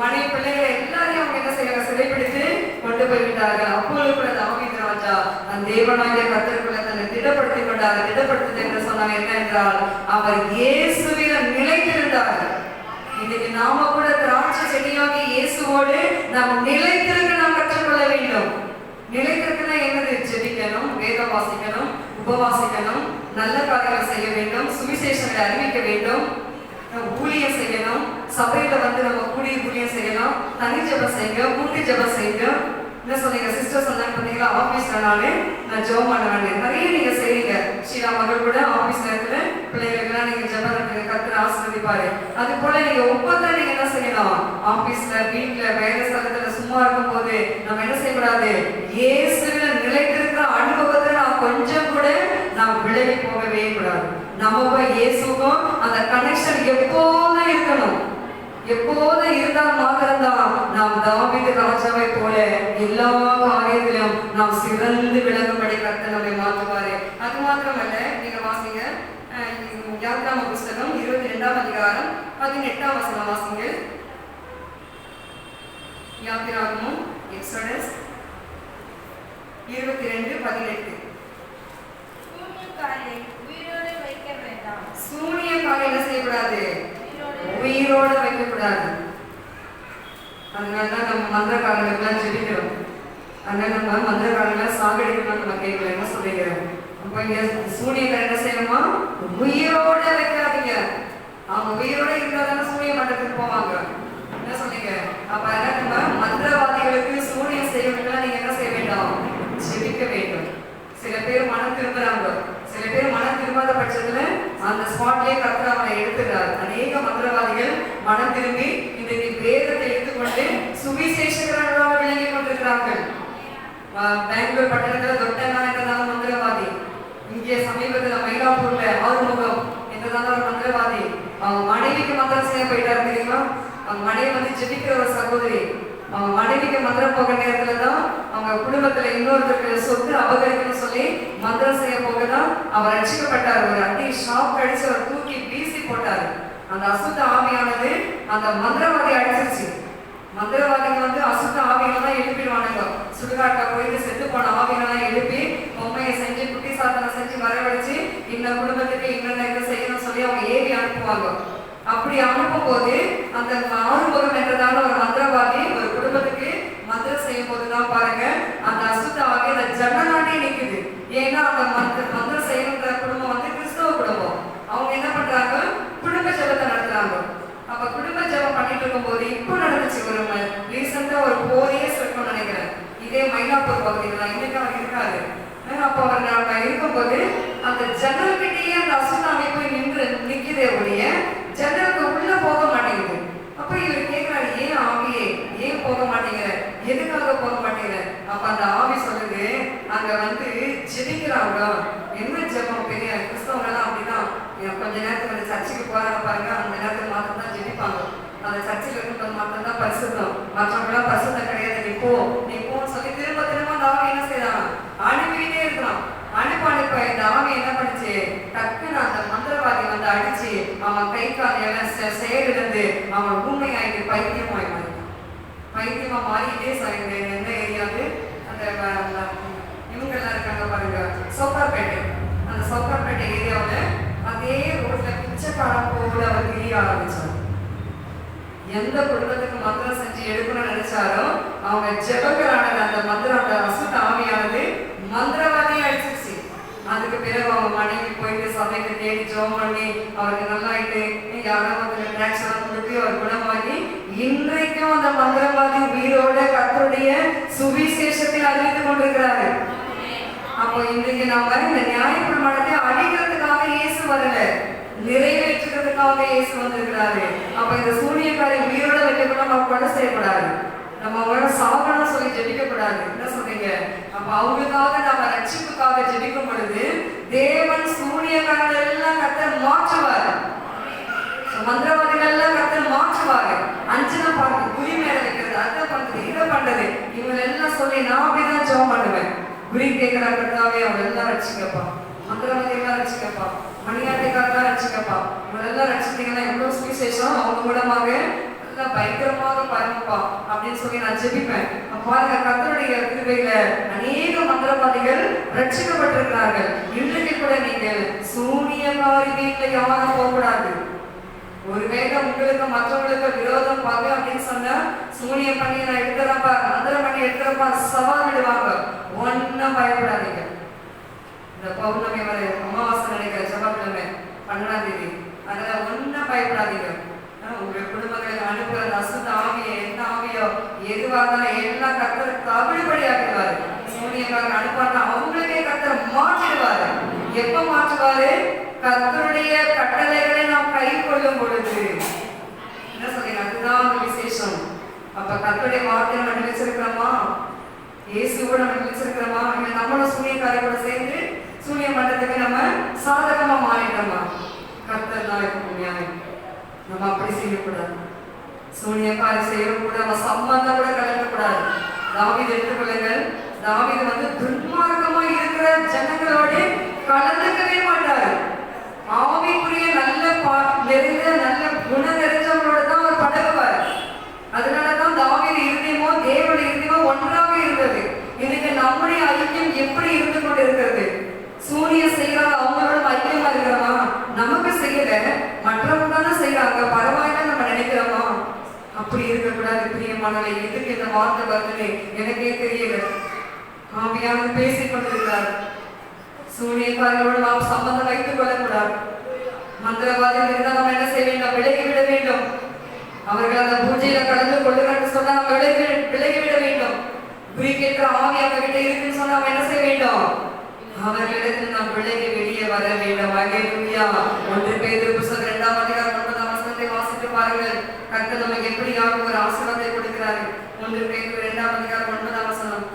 மனைவி பிள்ளைகளை எல்லாரையும் அவங்க என்ன செய்யறாங்க, சிறைப்பிடித்து கொண்டு போய்விட்டார்கள். அப்பொழுது கூட தாவீது ராஜா அந்த தேவனாகிய கர்த்தருக்குள்ள தன்னை திடப்படுத்திக் கொண்டார். திடப்படுத்துது என்று சொன்னாங்க என்ன என்றால், அவர் இயேசுவில் நிலைத்திருந்தார். இன்னைக்கு நாம கூட திராட்சை செடியாகி இயேசுவோடு நாம் நிலைத்திருக்க நாம் கற்றுக்கொள்ள வேண்டும். நிலைத்திருக்குன்னா என்னது? ஜெபிக்கணும், வேதம் வாசிக்கணும், உபவாசிக்கணும், நல்ல காரியங்கள் செய்ய வேண்டும், சுவிசேஷங்களை அறிவிக்க வேண்டும், ஊழியம் செய்யணும், சபையில வந்து நம்ம ஊழியம் செய்யணும், தனி ஜெபம் செய்யுங்க, கூட்டு ஜெபம் செய்யுங்க. என்ன சொன்னீங்க சிஸ்டர் சொன்னாங்க பார்த்தீங்களா, ஆபீஸ்ல நான் ஜெபம் பண்ணுவேன். நிறைய நீங்க செய்றீங்க. ஸ்ரீரா மகள் கூட ஆபீஸ்ல இருக்கிற பிள்ளைகளுக்கெல்லாம் நீங்க ஜெபம் பண்ணுங்க, கர்த்தர் ஆசீர்வதிப்பாரு. அது போல நீங்க ஒவ்வொருத்தரும் நீங்க என்ன செய்யணும், ஆபீஸ்ல, வீட்டுல, வேலை ஸ்தலத்துல சும்மா இருக்கும் போது நம்ம என்ன செய்யக்கூடாது, இயேசுவில நிலைத்திருக்கிற அனுபவத்தை நாம் கொஞ்சம் கூட நாம் விலகி போகவே கூடாது. நமக்கும் இயேசுக்கும் அந்த கனெக்ஷன் எப்போதும் இருக்கணும். எப்போது இருந்தால் மாத்திரம்தான் நாம் தாவீது ராஜாவை போல எல்லா காரியத்திலும் நாம் சிறந்து விளங்கும்படி கர்த்தர் நம்மை மாற்றுவாரு. அது மாத்திரமல்ல, நீங்க வாசிங்க யாத்ராம புஸ்தகம் 22ஆம் அதிகாரம் 18ஆம் வசனம் வாசிங்க. யாத்திராகமம் எக்ஸோடஸ் 22:18. சூனியக்காரை என்ன செய்யக்கூடாது, உயிரோட வைக்கக்கூடாது. அதனாலதான் நம்ம மந்திரக்காரங்களுக்கெல்லாம் ஜெபிக்கிறோம். அதனால நம்ம மந்திரக்காரங்களாம் சாகடிக்கணும் நம்ம கேட்கல. என்ன சொல்லிக்கிறோம், அப்ப இங்க சூனியக்காரை என்ன செய்யணுமா, உயிரோட வைக்காதீங்க. அவங்க உயிரோட இருந்தாதானே சூரிய மண்டலத்துக்கு போவாங்க. என்ன சொன்னீங்க? அப்ப நம்ம மந்திரவாதிகளுக்கு சூனியம் செய்யறதுக்கெல்லாம் நீங்க என்ன செய்ய வேண்டாம்? ஜெபிக்க வேண்டும். சில பேர் மனம் திரும்புறாங்க, சில பேர் மனம் திரும்பாத பட்சத்துல அந்த ஸ்பாட்லயே கர்த்தர் அவனை எடுத்துறாரு. அநேக மந்திரவாதிகள் மனம் திரும்பி இன்றைக்கு வேதத்தை எடுத்துக்கொண்டு சுவிசேஷகராக விளங்கி கொண்டிருக்கிறார்கள். பெங்களூர் பட்டணத்துல தொட்டனா என்றதான மந்திரவாதி, இங்கே சமீபத்துல மயிலாப்பூர்ல ஆறுமுகம் என்றதான ஒரு மந்திரவாதி, அவங்க மனைவிக்கு மந்திரம் செய்ய போயிட்டாரு தெரியுமா? அவங்க மனைவி வந்து ஜெபிக்கிற ஒரு சகோதரி, அவங்க மனைவிக்கு மந்திரம் போக நேரத்துலதான் அவங்க குடும்பத்துல இன்னொருத்தருக்கு சொத்து அபகரிக்கணும்னு சொல்லி மந்திரம் செய்ய போகதான் அவர் ரட்சிக்கப்பட்டார். ஒரு அடி ஷாப் அடிச்சு அவர் தூக்கி வீசி போட்டாரு. அந்த அசுத்த ஆவியானது அந்த மந்திரவாதி அடிச்சிருச்சு. மந்திரவாதிங்க வந்து அசுத்த ஆவிகளெல்லாம் எழுப்பிடுவானுங்க. சுடுகாட்டை போயிட்டு செத்து போன ஆவிகளெல்லாம் எழுப்பி பொம்மையை செஞ்சு குட்டி சாத்தனை செஞ்சு வரவழைச்சு இந்த குடும்பத்துக்கு இன்னொன்னு என்ன செய்யணும்னு சொல்லி அவங்க ஏவி அனுப்புவாங்க. அப்படி அனுப்பும் போது அந்த ஆறுமுகம் என்றதான ஒரு மந்திரவாதி ஒரு குடும்பத்துக்கு மந்திரம் செய்யும் போதுதான் பாருங்க அந்த அசுத்த ஆவி அந்த ஜன்னலாண்டே நிக்குது. ஏன்னா அந்த மந்திரம் செய்யணுன்ற குடும்பம் வந்து கிறிஸ்தவ குடும்பம். அவங்க என்ன பண்றாங்க? குடும்ப ஜெபத்தை நடத்துறாங்க. அப்ப குடும்ப ஜெபம் பண்ணிட்டு இருக்கும் போது இப்போ நடந்துச்சு ஒரு ரீசெண்டா ஒரு 4 years இருக்கும்னு நினைக்கிறேன். இதே மயிலாப்பூர் பகுதியில் தான் இன்னைக்கு அவர் இருக்காரு. அப்ப அவர் நாம இருக்கும்போது அந்த ஜன்னல் கிட்டேயே அந்த அசுத்த அமைப்பு நின்று நிக்குதே ஒழிய ஜன்னலுக்கு உள்ள போக மாட்டேங்குது. அப்ப இவர் கேட்கிறாரு, ஏன் ஆவியே ஏன் போக மாட்டேங்கிற, எதுக்காக போக மாட்டேங்கிற? அப்ப அந்த ஆவி சொல்லுது, அங்க வந்து ஜெபிக்கிறாங்க. என்ன ஜெபம்? பெரிய கிறிஸ்தவங்க எல்லாம் அப்படிதான் கொஞ்ச நேரத்துக்கு வந்து சர்ச்சுக்கு போறாங்க பாருங்க, அந்த நேரத்துக்கு மாத்திரம் தான் ஜெபிப்பாங்க. அந்த சர்ச்சில் இருக்கும்போது மாத்திரம் தான் பரிசுத்தம், மற்றவங்களாம் பரிசுத்தம் கிடையாது. நீ போன்னு சொல்லி திரும்ப திரும்ப அந்த ஆவி என்ன செய்யறான்? அனுப்பிக்கிட்டே இருக்கிறான். அனுப்ப இந்த ஆவி என்ன பண்ணுச்சு? டக்குன்னு அந்த மந்திரவாதி வந்து அடிச்சு அவன் கை கால் எல்லாம் செயலிழந்து அவன் ஊமையாயிட்டு பைத்தியமாய் மாறிட்டான். பைத்தியமா மாறிட்டே எந்த ஏரியாவது அந்த இவங்கெல்லாம் இருக்காங்க பாருங்க, சோக்கார்பேட்டை. அந்த சோக்கார்பேட்டை ஏரியாவில் அதே ரோட்ல பிச்சைக்காரன் போல அவர் திரிய ஆரம்பிச்சார். எந்த குடும்பத்துக்கு மந்திரம் செஞ்சு எடுக்கணும்னு நினைச்சாரோ அவங்க ஜெபகரானது அந்த மந்திரம் அந்த அசுத்த ஆவியானது மந்திரவாதியை அடிச்சிருச்சு. அதுக்கு பிறகு அவங்க மனைவி போயிட்டு சபைக்கு தேடி ஜெபம் பண்ணி அவருக்கு நல்லாயிட்டு யாராவது ரியாக்ஷன் கொடுத்து அவர் குணமாகி இன்றைக்கும் அந்த மந்திரவாதி உயிரோட கர்த்தருடைய சுவிசேஷத்தை அறிவித்துக் கொண்டிருக்கிறாரு. அப்போ இன்றைக்கு நாம இந்த நியாயப்பிரமாணத்தை அழிக்கிறதுக்காக இயேசு வரல, நிறைவேற்றுறதுக்காக இயேசு வந்திருக்கிறாரு. அப்ப இந்த சூனியக்காரை உயிரோட வைக்கக்கூட நம்ம கொலை செய்யக்கூடாது, நம்ம அவங்களோட சாகணும் சொல்லி ஜெபிக்க கூடாது. என்ன சொல்றீங்க? அப்ப அவங்களுக்காக நம்ம ரட்சிப்புக்காக ஜெபிக்கும் பொழுது தேவன் சூனியக்காரர்கள் எல்லாம் கர்த்தர் மாற்றுவார், மந்திரவாதிகள் எல்லாம் கர்த்தர் மாற்றுவாரு. அஞ்சனா பார்த்து குறி மேல வைக்கிறது, அதை பண்றது, இதை பண்றது, இவங்க எல்லாம் சொல்லி நான் அப்படிதான் ஜெபம் பண்ணுவேன். குறி கேட்கிற கர்த்தாவே அவங்க எல்லாம் ரட்சிக்கப்பா, மந்திரவாதி எல்லாம் ரட்சிக்கப்பா, மணியாட்டைக்காரெல்லாம் ரட்சிக்கப்பா, இவங்க எல்லாம் ரட்சித்தீங்கன்னா எவ்வளவு சுவிசேஷம் அவங்க மூலமாக எல்லாம் பயங்கரமாக பாருங்கப்பா அப்படின்னு சொல்லி நான் ஜெபிப்பேன். பாருங்க கர்த்தருடைய கிருபையில அநேக மந்திரவாதிகள் ரட்சிக்கப்பட்டிருக்கிறார்கள். இன்றைக்கு கூட நீங்கள் சூனியக்காரி வீட்டுல யாரும் போகக்கூடாது. ஒருவேளை உங்களுக்கு மற்றவங்களுக்கு விரோதம் பாரு அப்படின்னு சொன்னா சூனியம் பண்ணி நான் எடுக்கிறப்பா, மந்திரம் பண்ணி எடுக்கிறப்பா சவால் விடுவாங்க. ஒன்னும் பயப்படாதீங்க. இந்த பௌர்ணமி வரை அமாவாசை நினைக்கிற செவ்வாய்க்கிழமை 12ஆம் தேதி, அதனால ஒன்னும் பயப்படாதீங்க. உங்க குடும்பங்களுக்கு அனுப்புற அசுத்த ஆவியை என்ன ஆவியோ எதுவாக எல்லாம் கர்த்தர் தவிடுபடி ஆக்குவாரு. சூனியக்காரன் அனுப்பாருன்னா அவங்களுக்கே கர்த்தர் மாற்றிடுவாரு. எப்ப மாற்றுவாரு? கர்த்தருடைய கட்டளைகளை நாம் கை கொள்ளும் பொழுது. என்ன சொல்றீங்க? அதுதான் விசேஷம். அப்ப கர்த்தருடைய வார்த்தையை நம்ம வச்சிருக்கிறோமா? இயேசுவோட நம்ம வச்சிருக்கிறோமா? இல்ல நம்மளும் சூனியக்காரை கூட சேர்ந்து சூனிய மண்டலத்துக்கு நம்ம சாதகமா மாறிட்டோமா? கர்த்தர் தான் இருக்கும் நியாயம். நம்ம அப்படி செய்யக்கூடாது. சூனியக்காரி செய்யக்கூடாது, நம்ம சம்பந்தம் கூட கலக்கக்கூடாது. தாவீது எடுத்துக்கொள்ளுங்கள். தாவீது வந்து துன்மார்க்கமா இருக்கிற ஜனங்களோடு கலந்துக்கவே மாட்டாரு. ஆவிக்குரிய நல்ல நிறைந்த நல்ல குணம் நிறைஞ்சவங்களோட தான் அவர் பழகுவார். அதனாலதான் தாவீது இருதயமோ தேவனுடைய இருதயமோ ஒன்றாக இருந்தது. இன்னைக்கு நம்முடைய ஐக்கியம் எப்படி இருந்து கொண்டு இருக்கிறது? சூரிய செய்யறாங்க, அவங்களோட ஐக்கியமா இருக்கிறோமா? நமக்கு செய்யல, மற்றவங்க தானே செய்யறாங்க, பரவாயில்ல நம்ம நினைக்கிறோமா? அப்படி இருக்கக்கூடாது. பிரியமானவர்களே, எதுக்கு இந்த வார்த்தை வருதுன்னு எனக்கே தெரியல. ஆவியானவர் பேசிக் கொண்டிருக்கிறார். சூனியக்காரர்களோடு நாம் சம்பந்தம் வைத்துக் கொள்ளக்கூடாது. மந்திரவாதிகள் இருந்தால் நம்ம என்ன செய்ய வேண்டும்? விலகி விட வேண்டும். அவர்கள் அந்த பூஜையில கலந்து கொள்ளுங்கள் சொன்னா நம்ம விலகி விட வேண்டும். குறி கேட்கிற ஆவி அவங்க கிட்ட இருக்குன்னு சொன்னா நம்ம என்ன செய்ய வேண்டும்? அவர்களிடத்தில் நாம் விலகி வெளியே வர வேண்டும். அல்லேலூயா. 1 பேதுரு புத்தகம் 2ஆம் அதிகாரம் 9ஆம் வசனத்தை வாசித்து பாருங்கள். கர்த்தர் நமக்கு எப்படியாக ஒரு ஆசீர்வாதத்தை கொடுக்கிறார். 1 பேதுரு 2ஆம் அதிகாரம் 9ஆம் வசனம்.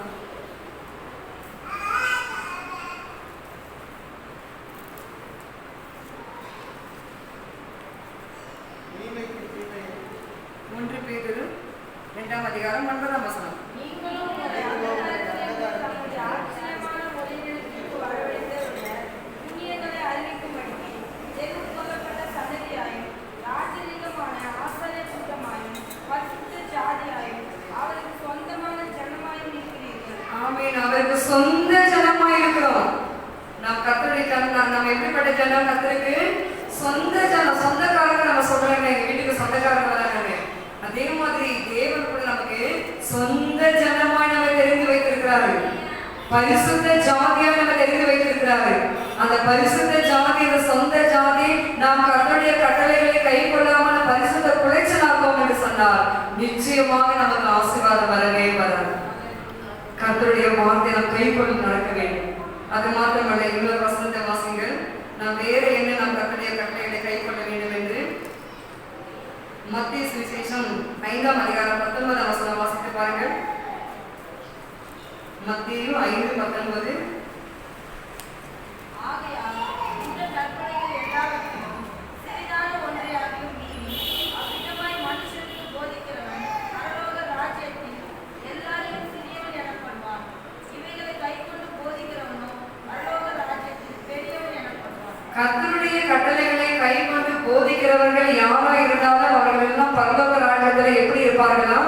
பேதுரு 2ஆம் அதிகாரம் 9ஆம் வசனம். நீங்களும் உங்களை அந்தகாரத்திலிருந்து தம்முடைய ஆச்சரியமான ஒளியினிடத்திற்கு வரவழைத்தவருடைய புண்ணியங்களை அறிவிக்கும்படிக்கு தெரிந்து கொள்ளப்பட்ட சந்ததியாயும் ராஜரீகமான ஆசாரிய கூட்டமாயும் பரிசுத்த ஜாதியாயும் அவருக்கு சொந்தமான ஜனமாயும் இருக்கிறீர்கள். ஆமென். அவருக்கு சொந்த ஜனமாய் இருக்கிறோம். நாம் கர்த்தருடைய ஜனம். நாம் எப்படிப்பட்ட ஜனம்? கர்த்தருக்கு சொந்த ஜனம். சொந்தக்காரங்க நம்ம சொல்றாங்க, எங்க வீட்டுக்கு சொந்தக்காரங்க வராங்க. அதே மாதிரி தேவன் கூட நமக்கு சொந்த ஜனமாய் நம்ம தெரிந்து வைத்திருக்கிறாரு. பரிசுத்த ஜாதியா நம்ம தெரிந்து வைத்திருக்கிறாரு. அந்த பரிசுத்த ஜாதி, அந்த சொந்த ஜாதி நாம் கர்த்தருடைய கட்டளைகளை கை கொள்ளாமல் பரிசுத்த குலைச்சலாக்குவோம் என்று சொன்னார் நிச்சயமாக நமக்கு ஆசீர்வாதம் வரவே வராது. கர்த்தருடைய வார்த்தை நாம் கை கொண்டு நடக்க வேண்டும். அது மாத்திரமல்ல, இன்னொரு வசனத்தை வாசிங்கள். நாம் வேற என்ன நாம் கர்த்தருடைய கட்டளைகளை கை கொள்ள வேண்டும் என்று மத்தேயு சுவிசேஷம் 5ஆம் அதிகாரம் 19ஆம் வசனம் வாசித்து பாருங்கள். மத்தேயு 5:19. ஆகையால் இந்த கற்பனைகள் எல்லாவற்றையும் சிறிதான ஒன்றையாகியும் மீறி அவ்விதமாய் மனுஷனுக்கு போதிக்கிறவன் பரலோக ராஜ்யத்தில் எல்லாரையும் சிறியவன் எனப்படுவான். இவைகளை கைக்கொண்டு போதிக்கிறவனோ பரலோக ராஜ்யத்தில் பெரியவன் எனப்படுவான். கர்த்தருடைய கட்டளைகளை கை கொண்டு போதிக்கிறவர்கள் யாரா இருந்தாலும் அவர்கள் எல்லாம் பரலோக ராஜ்யத்தில் எப்படி இருப்பார்களா?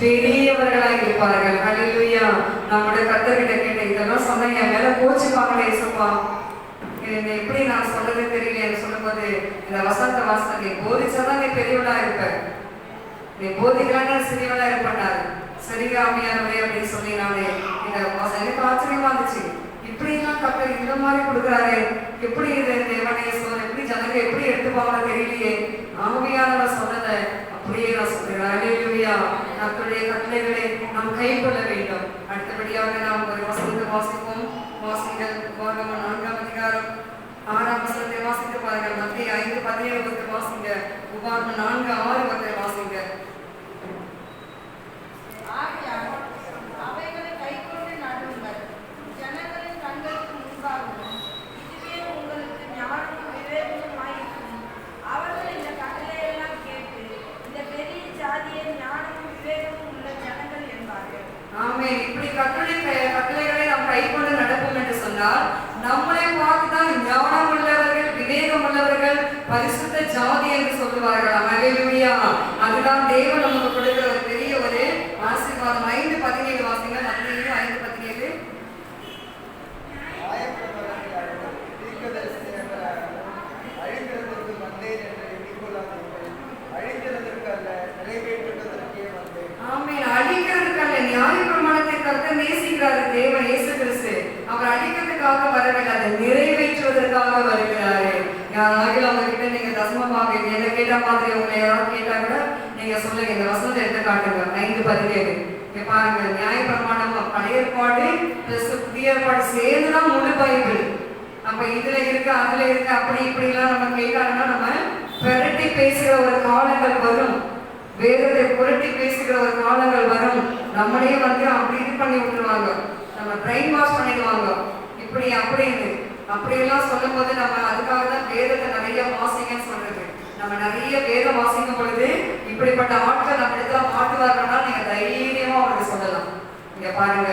பெரியவர்களாக இருப்பார்கள். அல்லேலூயா. நம்முடைய கர்த்தர்கிட்ட கேட்ட இதெல்லாம் சொன்ன என் மேல கோச்சுப்பாங்களே இயேசுப்பா, எப்படி நான் சொல்றது தெரியல என்று சொல்லும்போது இந்த வசந்த வாசனை போதிச்சாதான் நீ பெரியவளா இருப்ப, நீ போதிக்கலான்னு சிறியவளா இருப்பாரு. சரியாமையானவரே அப்படின்னு சொல்லி நானே இந்த எனக்கு ஆச்சரியமா இருந்துச்சு. இப்படிலாம் கர்த்தர் இந்த மாதிரி கொடுக்குறாரு, எப்படி இது தேவனைய சொல்ல, எப்படி ஜனங்க எப்படி எடுத்துப்பாங்க தெரியலையே. ஆவியானவர் சொன்னதை அப்படியே நான் சொல்றேன். அல்லேலூயா. கர்த்தருடைய கட்டளைகளை நாம் கை கொள்ள வேண்டும். அடுத்தபடியாக நாம் ஒரு வசனத்தை வாசிப்போம். வாசிங்கள். உபாகமம் 4ஆம் அதிகாரம் 6ஆம் வசனத்தை வாசித்து பாருங்கள். மத்தேயு 5:17 வாசிங்க. உபாகமம் 4:6 வாசிங்க. அவைகளை கைக்கொண்டு நடுங்கள், ஜனங்களின் கண்களுக்கு முன்பாகவும். இதுவே உங்களுக்கு ஞானமும் விவேகமுமாயிருக்கும். அவர்கள் இந்த கட்டளையெல்லாம் கேட்டு இந்த பெரிய ஜாதியை ஞானமும் விவேகமும் உள்ள ஜனங்கள் என்பார்கள். ஆமென். இப்படி கட்டளைகளை நாம் கை கொண்டு நடப்போம் என்று சொன்னால் நம்மளை பார்த்துதான் ஞானம் உள்ளவர்கள், விவேகம் உள்ளவர்கள், பரிசுத்த ஜாதி என்று சொல்லுவார்கள். அல்லேலூயா. அதுதான் தேவன் நமக்கு கொடுக்கிற ஒரு பெரிய ஒரு ஆசீர்வாதம். 5:17 வாசிங்க. மத்தேயு 5:17. ஆமென். அழிக்கிறதுக்கல்ல, நியாயப்பிரமாணத்தை கர்த்தர் நேசிக்கிறாரு தேவன் இயேசு கிறிஸ்து. அவர் அழிக்கிறதுக்காக வரவில்லை, அதை நிறைவேற்றுவதற்காக வருகிறாரு. யாராவது அவங்க கிட்ட நீங்க தசமமாக என்ன கேட்டா மாதிரி உங்களை யாராவது கேட்டா கூட நீங்க சொல்லுங்க, இந்த வசனத்தை எடுத்து காட்டுங்க. 5:17 பாருங்க. நியாயப்பிரமாணம் பழைய ஏற்பாடு பிளஸ் புதிய ஏற்பாடு சேர்ந்துதான் முழு பைபிள். அப்ப இதுல இருக்கு அதுல இருக்கு அப்படி இப்படி எல்லாம் நம்ம கேட்டாங்கன்னா நம்ம புரட்டி பேசுகிற ஒரு காலங்கள் வரும். வேதத்தை புரட்டி பேசுகிற ஒரு காலங்கள் வரும். நம்மளே வந்து அப்படி இது பண்ணி விட்டுருவாங்க, நம்ம பிரெயின் வாஷ் பண்ணிடுவாங்க. இப்படி அப்படின்னு அப்படியெல்லாம் சொல்லும் போது நம்ம அதுக்காக தான் வேதத்தை நிறைய வாசிங்கன்னு சொல்றது. நம்ம நிறைய வேதம் வாசிக்கும் பொழுது இப்படிப்பட்ட ஆட்கள் நம்ம இடத்துல மாட்டுவார்கள்னா நீங்க தைரியமா அவருக்கு சொல்லலாம். இங்க பாருங்க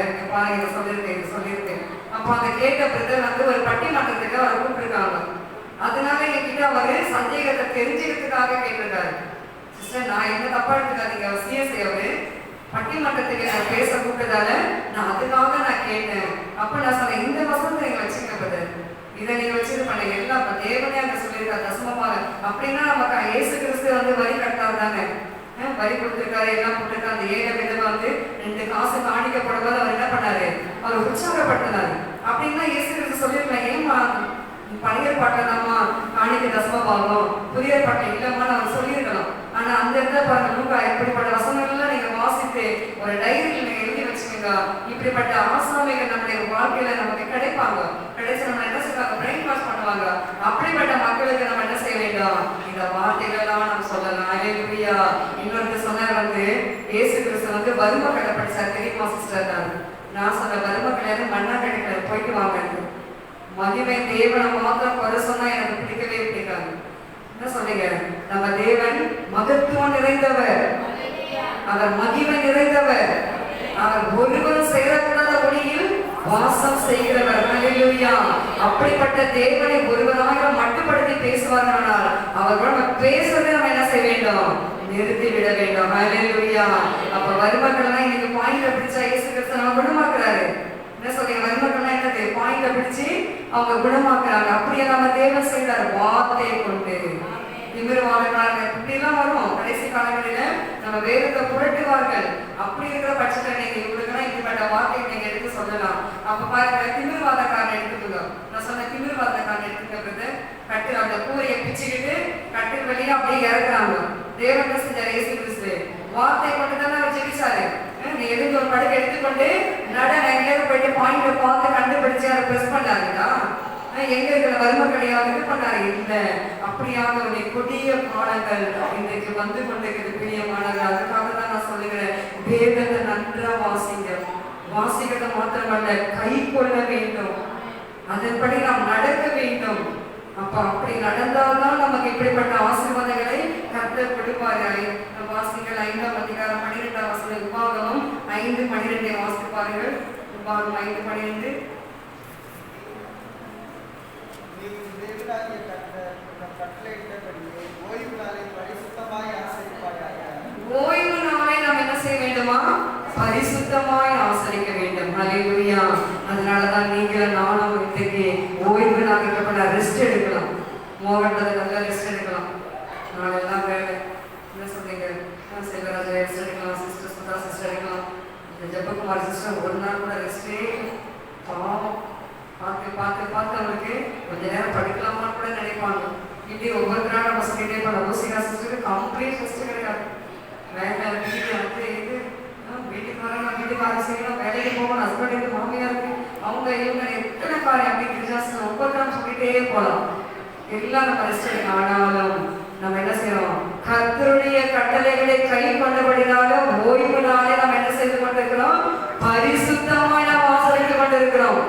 இங்க சொல்லியிருக்கேன். அப்ப அந்த கேட்ட பிரதர் வந்து ஒரு பட்டிமன்றத்துக்கு அவர் கூப்பிட்டுருக்காங்க. அதனால என்கிட்ட அவரு சந்தேகத்தை தெரிஞ்சுக்கிறதுக்காக கேட்டிருக்காரு. சிஸ்டர், நான் என்ன தப்பா எடுத்துக்காதீங்க, சிஎஸ்ஐ அவரு பட்டிமன்றத்துக்கு நான் பேச கூப்பிட்டதால நான் அதுக்காக நான் கேட்டேன். அப்ப நான் சொன்னேன், இந்த வசனத்தை நீங்க வச்சுக்க பிரதர், இதை நீங்க வச்சுட்டு பண்ண எல்லாம் தேவனே அங்க சொல்லியிருக்காரு தசமமாக. அப்படின்னா நமக்கு இயேசு கிறிஸ்து வந்து வரி கட்டார் தானே, வரி கொடுத்துருக்காரு, எல்லாம் போட்டிருக்காரு. அந்த ஏழை விதவை வந்து 2 காசு காணிக்கப்படும்போது அவர் என்ன பண்ணாரு, அவர் உற்சாகப்படுத்தினாரு. அப்படின்னா இயேசு கிறிஸ்து சொல்லியிருக்கலாம், ஏமா பழைய பாட்டில் நம்ம காணிக்க தசம பாகம், புதிய பாட்டில் இல்லைம்மா நம்ம சொல்லியிருக்கலாம். ஆனா அந்த இடத்துல பாருங்க, லூக்கா இப்படிப்பட்ட வசனங்கள்லாம் நீங்க வாசித்து ஒரு டைரியில் நீங்க எழுதி வச்சுக்கோங்க. இப்படிப்பட்ட ஆசாமிகள் நம்முடைய வாழ்க்கையில நமக்கு கிடைப்பாங்க. கிடைச்சு நம்ம என்ன செய்வாங்க, பிரெயின் வாஷ் பண்ணுவாங்க. அப்படிப்பட்ட மக்களுக்கு நம்ம என்ன செய்ய வேண்டும், இந்த வார்த்தைகள்லாம் நம்ம சொல்லலாம். அல்லேலூயா. இன்னொரு சொன்னார் இயேசு கிறிஸ்து வறுமை கடை படிச்சார் தெரியுமா சிஸ்டர்? நான் சொன்ன வறுமை கிடையாது, மண்ணா கிடைக்காது, போயிட்டு வாங்க. மகிமை தேவனை மாத்திரம் குறை சொன்னா எனக்கு பிடிக்கவே பிடிக்காது. என்ன சொன்னீங்க? நம்ம தேவன் மகத்துவம் நிறைந்தவர், அவர் மகிமை நிறைந்தவர், அவர் ஒருவரும் சேரக்கூடாத ஒளியில் வாசம் செய்கிறவர். அல்லேலூயா. அப்படிப்பட்ட தேவனை ஒருவராக மட்டுப்படுத்தி பேசுவார்கள். அவர்களோட நம்ம பேசுறதை நம்ம என்ன செய்ய வேண்டும், நிறுத்தி விட வேண்டும். அல்லேலூயா. அப்ப வறுமைகள்லாம் இன்னைக்கு பாயிண்ட்ல பிடிச்சா இயேசு கிறிஸ்து நம்ம குணமாக்குறாரு. என்ன சொல்றீங்க? வறுமைகள்லாம் என்னது, பாயிண்ட்ல பிடிச்சு அவங்க குணமாக்குறாங்க. அப்படியே நம்ம தேவன் செய்தார் வார்த்தையை கொண்டு. திமிர்வாதக்காரங்க இப்படிலாம் வரும் கடைசி காலங்களில, நம்ம வேதத்தை புரட்டுவார்கள். அப்படி இருக்கிற பட்சத்தில் நீங்க இவங்களுக்குன்னா இப்படிப்பட்ட வார்த்தையை நீங்க எடுத்து சொல்லலாம். அப்ப பாருங்க, திமிர்வாதக்காரன் எடுத்துக்கோங்க. நான் சொன்ன திமிர்வாதக்காரன் எடுத்துக்கிறது, கட்டில் அந்த கூரையை பிச்சுக்கிட்டு கட்டில் வழியா அப்படியே இறக்குறாங்க. தேவன் செஞ்சார் இயேசு கிறிஸ்து வார்த்தை கொண்டு தானே அவர் ஜெபிச்சாரு. நீ எதுக்கு ஒரு படுக்கை எடுத்துக்கொண்டு நட எங்கேயாவது போயிட்டு பாயிண்ட பார்த்து கண்டுபிடிச்சு அதை பிரஸ் பண்ணாருங்களா? எங்க இருக்கிற வறுமை கிடையாது இது பண்ணாரு இல்லை. அப்படியாக ஒரு கொடிய பாடங்கள் இன்றைக்கு வந்து கொண்டிருக்கிறது பிரியமானது. அதுக்காக தான் நான் சொல்லுகிறேன், வேதத்தை நன்றா வாசிங்க. வாசிக்கிறத மாத்திரமல்ல, கை கொள்ள வேண்டும், அதன்படி நாம் நடக்க வேண்டும். அப்ப அப்படி நடந்தால்தான் நமக்கு இப்படிப்பட்ட ஆசீர்வாதங்களை கர்த்தர் கொடுப்பாரு. வாசிகள் 5ஆம் அதிகாரம் 12ஆம் வசனம், உபாகமம் 5:12 வாசிப்பார்கள். உபாகமம் 5:12. ஓய்வு நாளை நாம் என்ன செய்ய வேண்டுமா, பரிசுத்தமாய் ஆசரிக்க வேண்டும். அல்லேலூயா. அதனாலதான் நீங்கள் நானும் இன்றைக்கு ஓய்வு நாள் இருக்கப்பட ரெஸ்ட் எடுக்கலாம். மோகன்றது நல்லா ரெஸ்ட் எடுக்கலாம். நாளெல்லாம் வேலை என்ன சொல்றீங்க, செல்வராஜா ரெஸ்ட் எடுக்கலாம், சிஸ்டர் சுதா சிஸ்டர் எடுக்கலாம், ஜெபகுமார் சிஸ்டர் ஒரு நாள் கூட ரெஸ்டே. பாவம், பார்த்து பார்த்து பார்த்து அவங்களுக்கு கொஞ்ச நேரம் படிக்கலாமான்னு கூட நினைப்பாங்க. இப்படி ஒவ்வொரு நாள் நம்ம சொல்லிட்டே இருப்பாங்க. ரோசிகா சிஸ்டருக்கு கம்ப்ளீட் ரெஸ்ட் கிடையாது. வேலை வீட்டு அது இது, வீட்டுக்கு வரணும், வீட்டுக்கு ஆறு செய்யணும், வேலைக்கு போகணும், ஹஸ்பண்ட் மாமியாருக்கு அவங்க இவங்க எத்தனை காரியம் அப்படின்னு ஒவ்வொரு நாள் சொல்லிட்டே போகலாம். எல்லாம் நம்ம ரெஸ்ட் எடுக்கலாம். ஆனாலும் நம்ம என்ன செய்யறோம், கர்த்தருடைய கட்டளைகளை கை கொண்டபடினாலும் ஓய்வு நாளே நம்ம என்ன செய்து கொண்டிருக்கிறோம், பரிசுத்தமான ஆசரித்து கொண்டிருக்கிறோம்.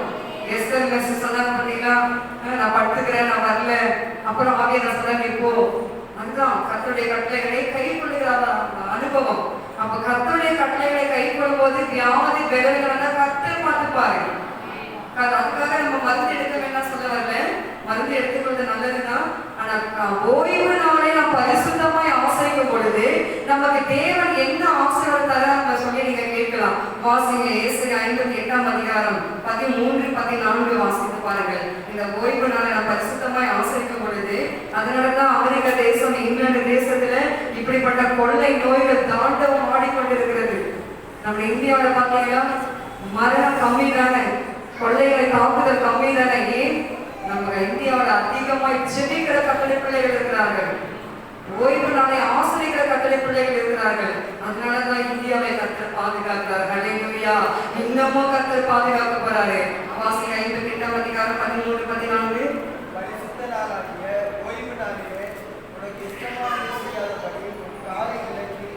எஸ்தர் மெசேஜ் சொன்னாங்க பார்த்தீங்களா, நான் படுத்துக்கிறேன், நான் வரல, அப்புறம் ஆகிய நான் சொன்னேன் நீ போ. அதுதான் கர்த்தருடைய கட்டளைகளை கை கொள்ளுகிற அனுபவம். அப்ப கர்த்தருடைய கட்டளைகளை கை கொள்ளும் போது வியாதி விரைவில் வந்தா கர்த்தர் பார்த்துப்பாரு. அதுக்காக நம்ம மருந்து எடுக்க வேண்டாம் சொல்ல வரல, மருந்து எடுத்துக்கொள்வது நல்லதுதான். ஆனா ஓய்வு நாளை நாம் பரிசுத்தமாய் ஆசரிக்கும் பொழுது நமக்கு தேவன் என்ன ஆசீர்வாதம் தர நம்ம சொல்லி நீங்க கேட்கலாம். வாசிங்க ஏசாயா 58ஆம் அதிகாரம் 13, 14 வாசித்து பாருங்கள். இந்த ஓய்வு நாளை நாம் பரிசுத்தமாய் ஆசரிக்கும் பொழுது, அதனாலதான் அமெரிக்க தேசம், இங்கிலாந்து தேசத்துல இப்படிப்பட்ட கொள்ளை நோய்கள் தாண்டவம் ஆடிக்கொண்டிருக்கிறது. நம்ம இந்தியாவில பார்த்தீங்கன்னா மரணம் கம்மி தானே, கொள்ளைகளை தாக்குதல் கம்மி தானே. ஏன்? நம்ம இந்தியாவில் அதிகமாய் ஜெபிக்கிற கட்டளை பிள்ளைகள் இருக்கிறார்கள், ஓய்வு நாளை ஆசிரியக்கிற கட்டளை பிள்ளைகள் இருக்கிறார்கள். அதனாலதான் இந்தியாவை கர்த்தர் பாதுகாக்கிறார். அல்லேலூயா. இன்னமும் கர்த்தர் பாதுகாக்க போறாரு. வாசிங்க 58ஆம் அதிகாரம் 13, 14. பரிசுத்த நாளாகிய ஓய்வு நாளிலே உனக்கு இஷ்டமானதை செய்யாதபடி உன் காலை விலக்கி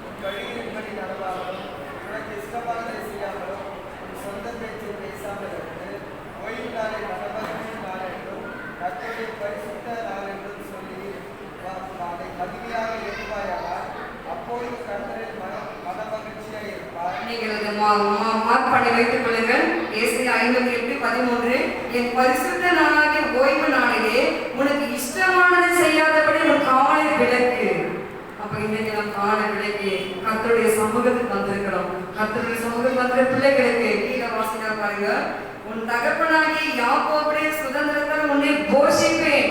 உன் வழியின்படி நடவாமலும் உனக்கு இஷ்டமானதை செய்யாமலும் உன் சொந்த பேச்சை பேசாமல் இருந்து ஓய்வு நாளை மனமகிழ்ச்சி நாள் என்றும் கர்த்தருடைய பரிசுத்த நாள் என்றும் சொல்லி அதை மகிமையாக இருப்பாயானால் அப்போது கர்த்தரின் மனமகிழ்ச்சியாக இருப்பார். நீங்கள் மார்க் பண்ணி வைத்துக் கொள்ளுங்கள். ஏசாயா 58:13. என் பரிசுத்த நாளாகிய ஓய்வு நாளிலே உனக்கு இஷ்டமானதை செய்யாதபடி உன் காலை விலக்கு. அப்ப இன்னைக்கு நம்ம காலை விலக்கி கர்த்தருடைய சமூகத்துக்கு வந்திருக்கிறோம். கர்த்தருடைய சமூகத்துக்கு வந்த பிள்ளைகளுக்கு கீழே வாசிக்க பாருங்க. உன் தகப்பனாகிய யாக்கோபுடைய சுதந்திரத்தால் உன்னை போஷிப்பேன்.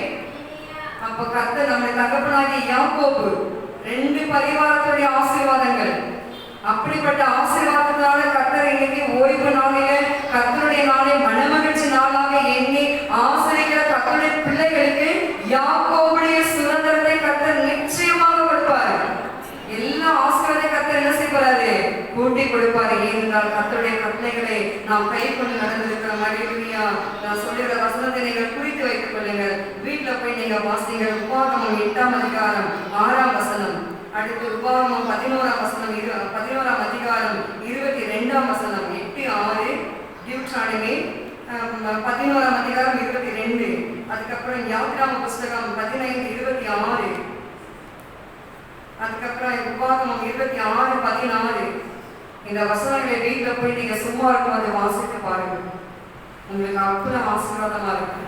அப்ப கர்த்தர் நம்முடைய தகப்பனாகிய யாக்கோபு 2 பரிவாரத்துடைய ஆசீர்வாதங்கள். அப்படிப்பட்ட ஆசீர்வாதத்தினால கர்த்தர் இன்னைக்கு ஓய்வு நாளில கர்த்தருடைய நாளை மனமகிழ்ச்சி நாளாக எண்ணி ஆசிரியக்கிற கர்த்தருடைய பிள்ளைகளுக்கு யாக்கோபுடைய சுதந்திரத்தை கர்த்தர் நிச்சயமாக கொடுப்பார். எல்லா ஆசீர்வாதத்தை கர்த்தர் என்ன செய்வாரு? கூட்டி கொடுப்பாரு. ஏனென்றால் கர்த்தருடைய கட்டளைகளை நாம் கை கொண்டு நடந்திருக்கிறோம். அல்லேலூயா. நான் சொல்லுகிற வசனத்தை நீங்கள் குறித்து வைத்துக் கொள்ளுங்கள். வீட்டுல போய் நீங்க வாசிங்க. உபாகமம் 8ஆம் அதிகாரம் 6ஆம் வசனம். அடுத்து உபாகமம் 11ஆம் வசனம் 11ஆம் அதிகாரம் 22ஆம் வசனம். 8:6 டியூட்ரானமி 11ஆம் அதிகாரம் 22. அதுக்கப்புறம் யாத்திராம புஸ்தகம் 15:26. அதுக்கப்புறம் உபாகமம் 26:16. இந்த வசனங்களை வீட்டில் போய் நீங்க சும்மா இருக்கும் அதை வாசித்து பாருங்க. உங்களுக்கு அவ்வளவு ஆசீர்வாதமா இருக்கும்.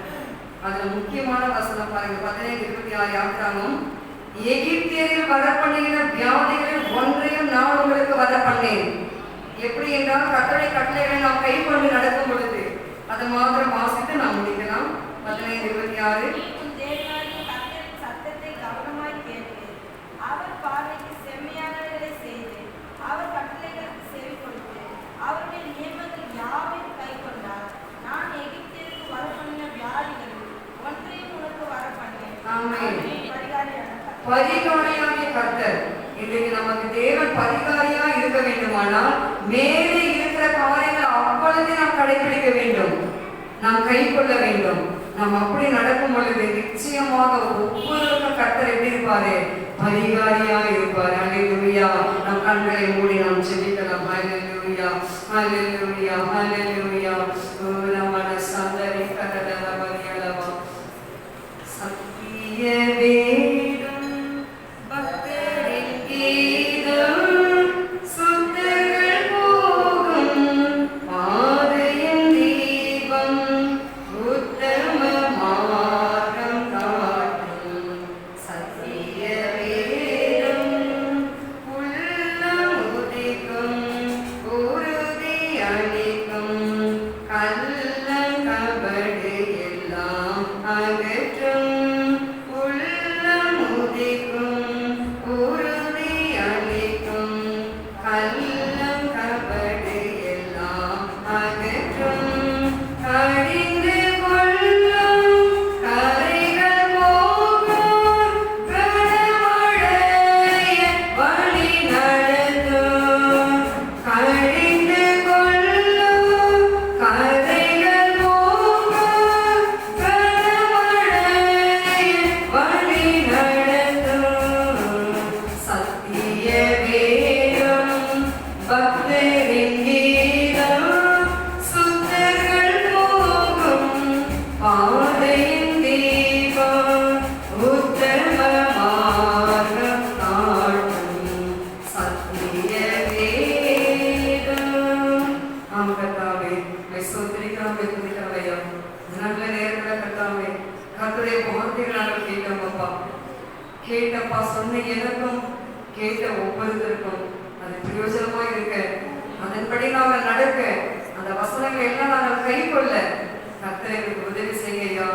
அதுல முக்கியமான வசனம் பாருங்க. 15:26 யாத்திராமம். எகிப்தியரில் வர பண்ணுகிற வியாதிகளில் ஒன்றையும் நான் உங்களுக்கு வர பண்ணேன். எப்படி என்றால் கட்டளை கட்டளைகளை நாம் கை கொண்டு நடக்கும் பொழுது அதை மாத்திரம் வாசித்து நாம் முடிக்கலாம். 15:26. சத்தத்தை கவனமாய் கேட்டு அவர் பார்வைக்கு செம்மையானவர்களை செய்து அவர் கட்டளைகளுக்கு செவி கொடுத்து அவருடைய நியமங்கள் யாவையும் கை கொண்டார். நான் எகிப்தியருக்கு வர பண்ணின வியாதிகளில் ஒன்றையும் உனக்கு வர பண்ணேன். பரிகாரியாகிய கர்த்தர். இன்றைக்கு நமக்கு தேவன் பரிகாரியா இருக்க வேண்டுமானால் மேலே இருக்கிற காரியங்கள் அப்பொழுது நாம் கடைபிடிக்க வேண்டும், நாம் கை கொள்ள வேண்டும். நாம் அப்படி நடக்கும் பொழுது நிச்சயமாக ஒவ்வொருவருக்கும் கர்த்தர் எப்படி இருப்பாரு? பரிகாரியா இருப்பார். அல்லேலூயா. நம் கண்களை மூடி நாம் ஜெபிக்கலாம். அல்லேலூயா, அல்லேலூயா, அல்லேலூயா. நமன சந்தரி கரதல வரியலவா சத்திய வேதம் பக்தரின் கீதம் சுத்தர்கள் போகும் பாதையின் தீபம் உத்தம மார்க்கம் காட்டும் சத்திய வேதம் உள்ளம் உதிக்கும் உறுதி அளிக்கும் கள்ளங்கபடு எல்லாம் அகற்றும் உள்ளம் உதிக்கும் உறுதி அளிக்கும் கள்ளங்கபடு எல்லாம் அகற்றும் கடிந்து கொள்ளும் கரைகள் போகும் கனமழைய வழி நடத்தும் கடிந்து கொள்ளும் கரைகள் போகும் கனமழைய வழி நடத்தும் சத்திய வேதம் பக்தரின் கீதம் சுத்தர்கள் போகும் பாதையின் தீபம் உத்தம மார்க்கம் காட்டும் சத்திய வேதம். ஆம் கர்த்தாவே, உம்மை ஸ்தோத்திரிக்கிறோம், உம்மை துதிக்கிறோம் ஐயா. நல்ல நேரத்துல கர்த்தாவே கர்த்தருடைய வார்த்தைகள் நாங்கள் கேட்டோம் அப்பா. கேட்டப்பா சொன்ன எனக்கும் கேட்ட ஒவ்வொருத்தருக்கும் அது பிரயோஜனமா இருக்க, அதன்படி நாங்கள் நடக்க, அந்த வசனங்களை எல்லாம் நாங்கள் கை கொள்ள கர்த்தர் எங்களுக்கு உதவி செய்யா.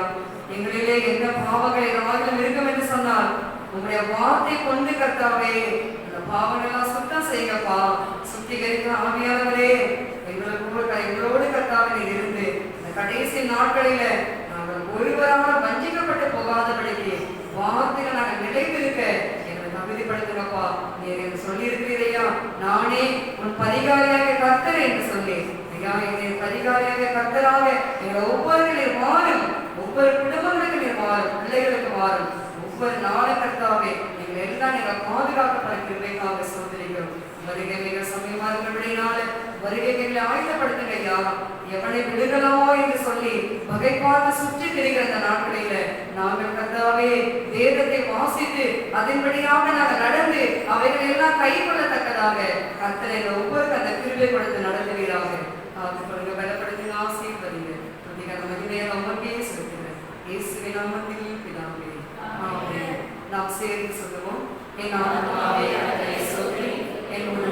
எங்களிலே என்ன பாவங்கள் எங்கள் இருக்கும் என்று சொன்னால் உங்களுடைய வார்த்தை கொண்டு கர்த்தாவே அந்த பாவங்கள் எல்லாம் சுத்தம் செய்யப்பா. சுத்திகரிக்க ஆவியானவரே எங்களோடு கர்த்தாவே நீர் இருந்து இந்த கடைசி நாட்களில நாங்கள் ஒருவராக வஞ்சிக்கப்பட்டு போகாதபடிக்கு வார்த்தையில நாங்கள் நிலைத்திருக்க எங்களை தகுதிப்படுத்துங்கப்பா. நீர் என்று சொல்லி இருக்கிறீரையா, நானே உன் பரிகாரியாக கர்த்தர் என்று சொல்லி ஐயா, எங்கள் பரிகாரியாக கர்த்தராக எங்களை ஒவ்வொரு நீர் மாறும், ஒவ்வொரு குடும்பங்களுக்கு நீர் மாறும், பிள்ளைகளுக்கு மாறும். ஒவ்வொரு நாளும் கர்த்தாவே எங்களை எல்லாம் நீங்கள் பாதுகாக்கப்பட கிருபைக்காக சோதரிக்கிறோம். வருகை மிக சமயமா இருக்கிறபடினால வருகைகளை ஆயுதப்படுத்துங்க ஐயா. எவனை விடுதலோ என்று சொல்லி வகை பார்த்து சுற்றி திரிகிற அந்த நாட்களில நாங்கள் கர்த்தாவே வேதத்தை வாசித்து அதன்படியாக நாங்கள் நடந்து அவைகளை எல்லாம் கை கொள்ளத்தக்கதாக கர்த்தரை ஒவ்வொரு அந்த கிருபை கொடுத்து நடத்துவீராக. காத்துக்கொள்ளுங்க, பலப்படுத்துங்க, ஆசீர்வதிங்க. துதிகர மகிமையை உமக்கே செலுத்துகிறேன். இயேசுவின் நாமத்தில் பிதாவே, ஆமென். நாம் சேர்ந்து சொல்லுவோம். என் ஆத்துமாவே கர்த்தரை ஸ்தோத்திரி, என் முழு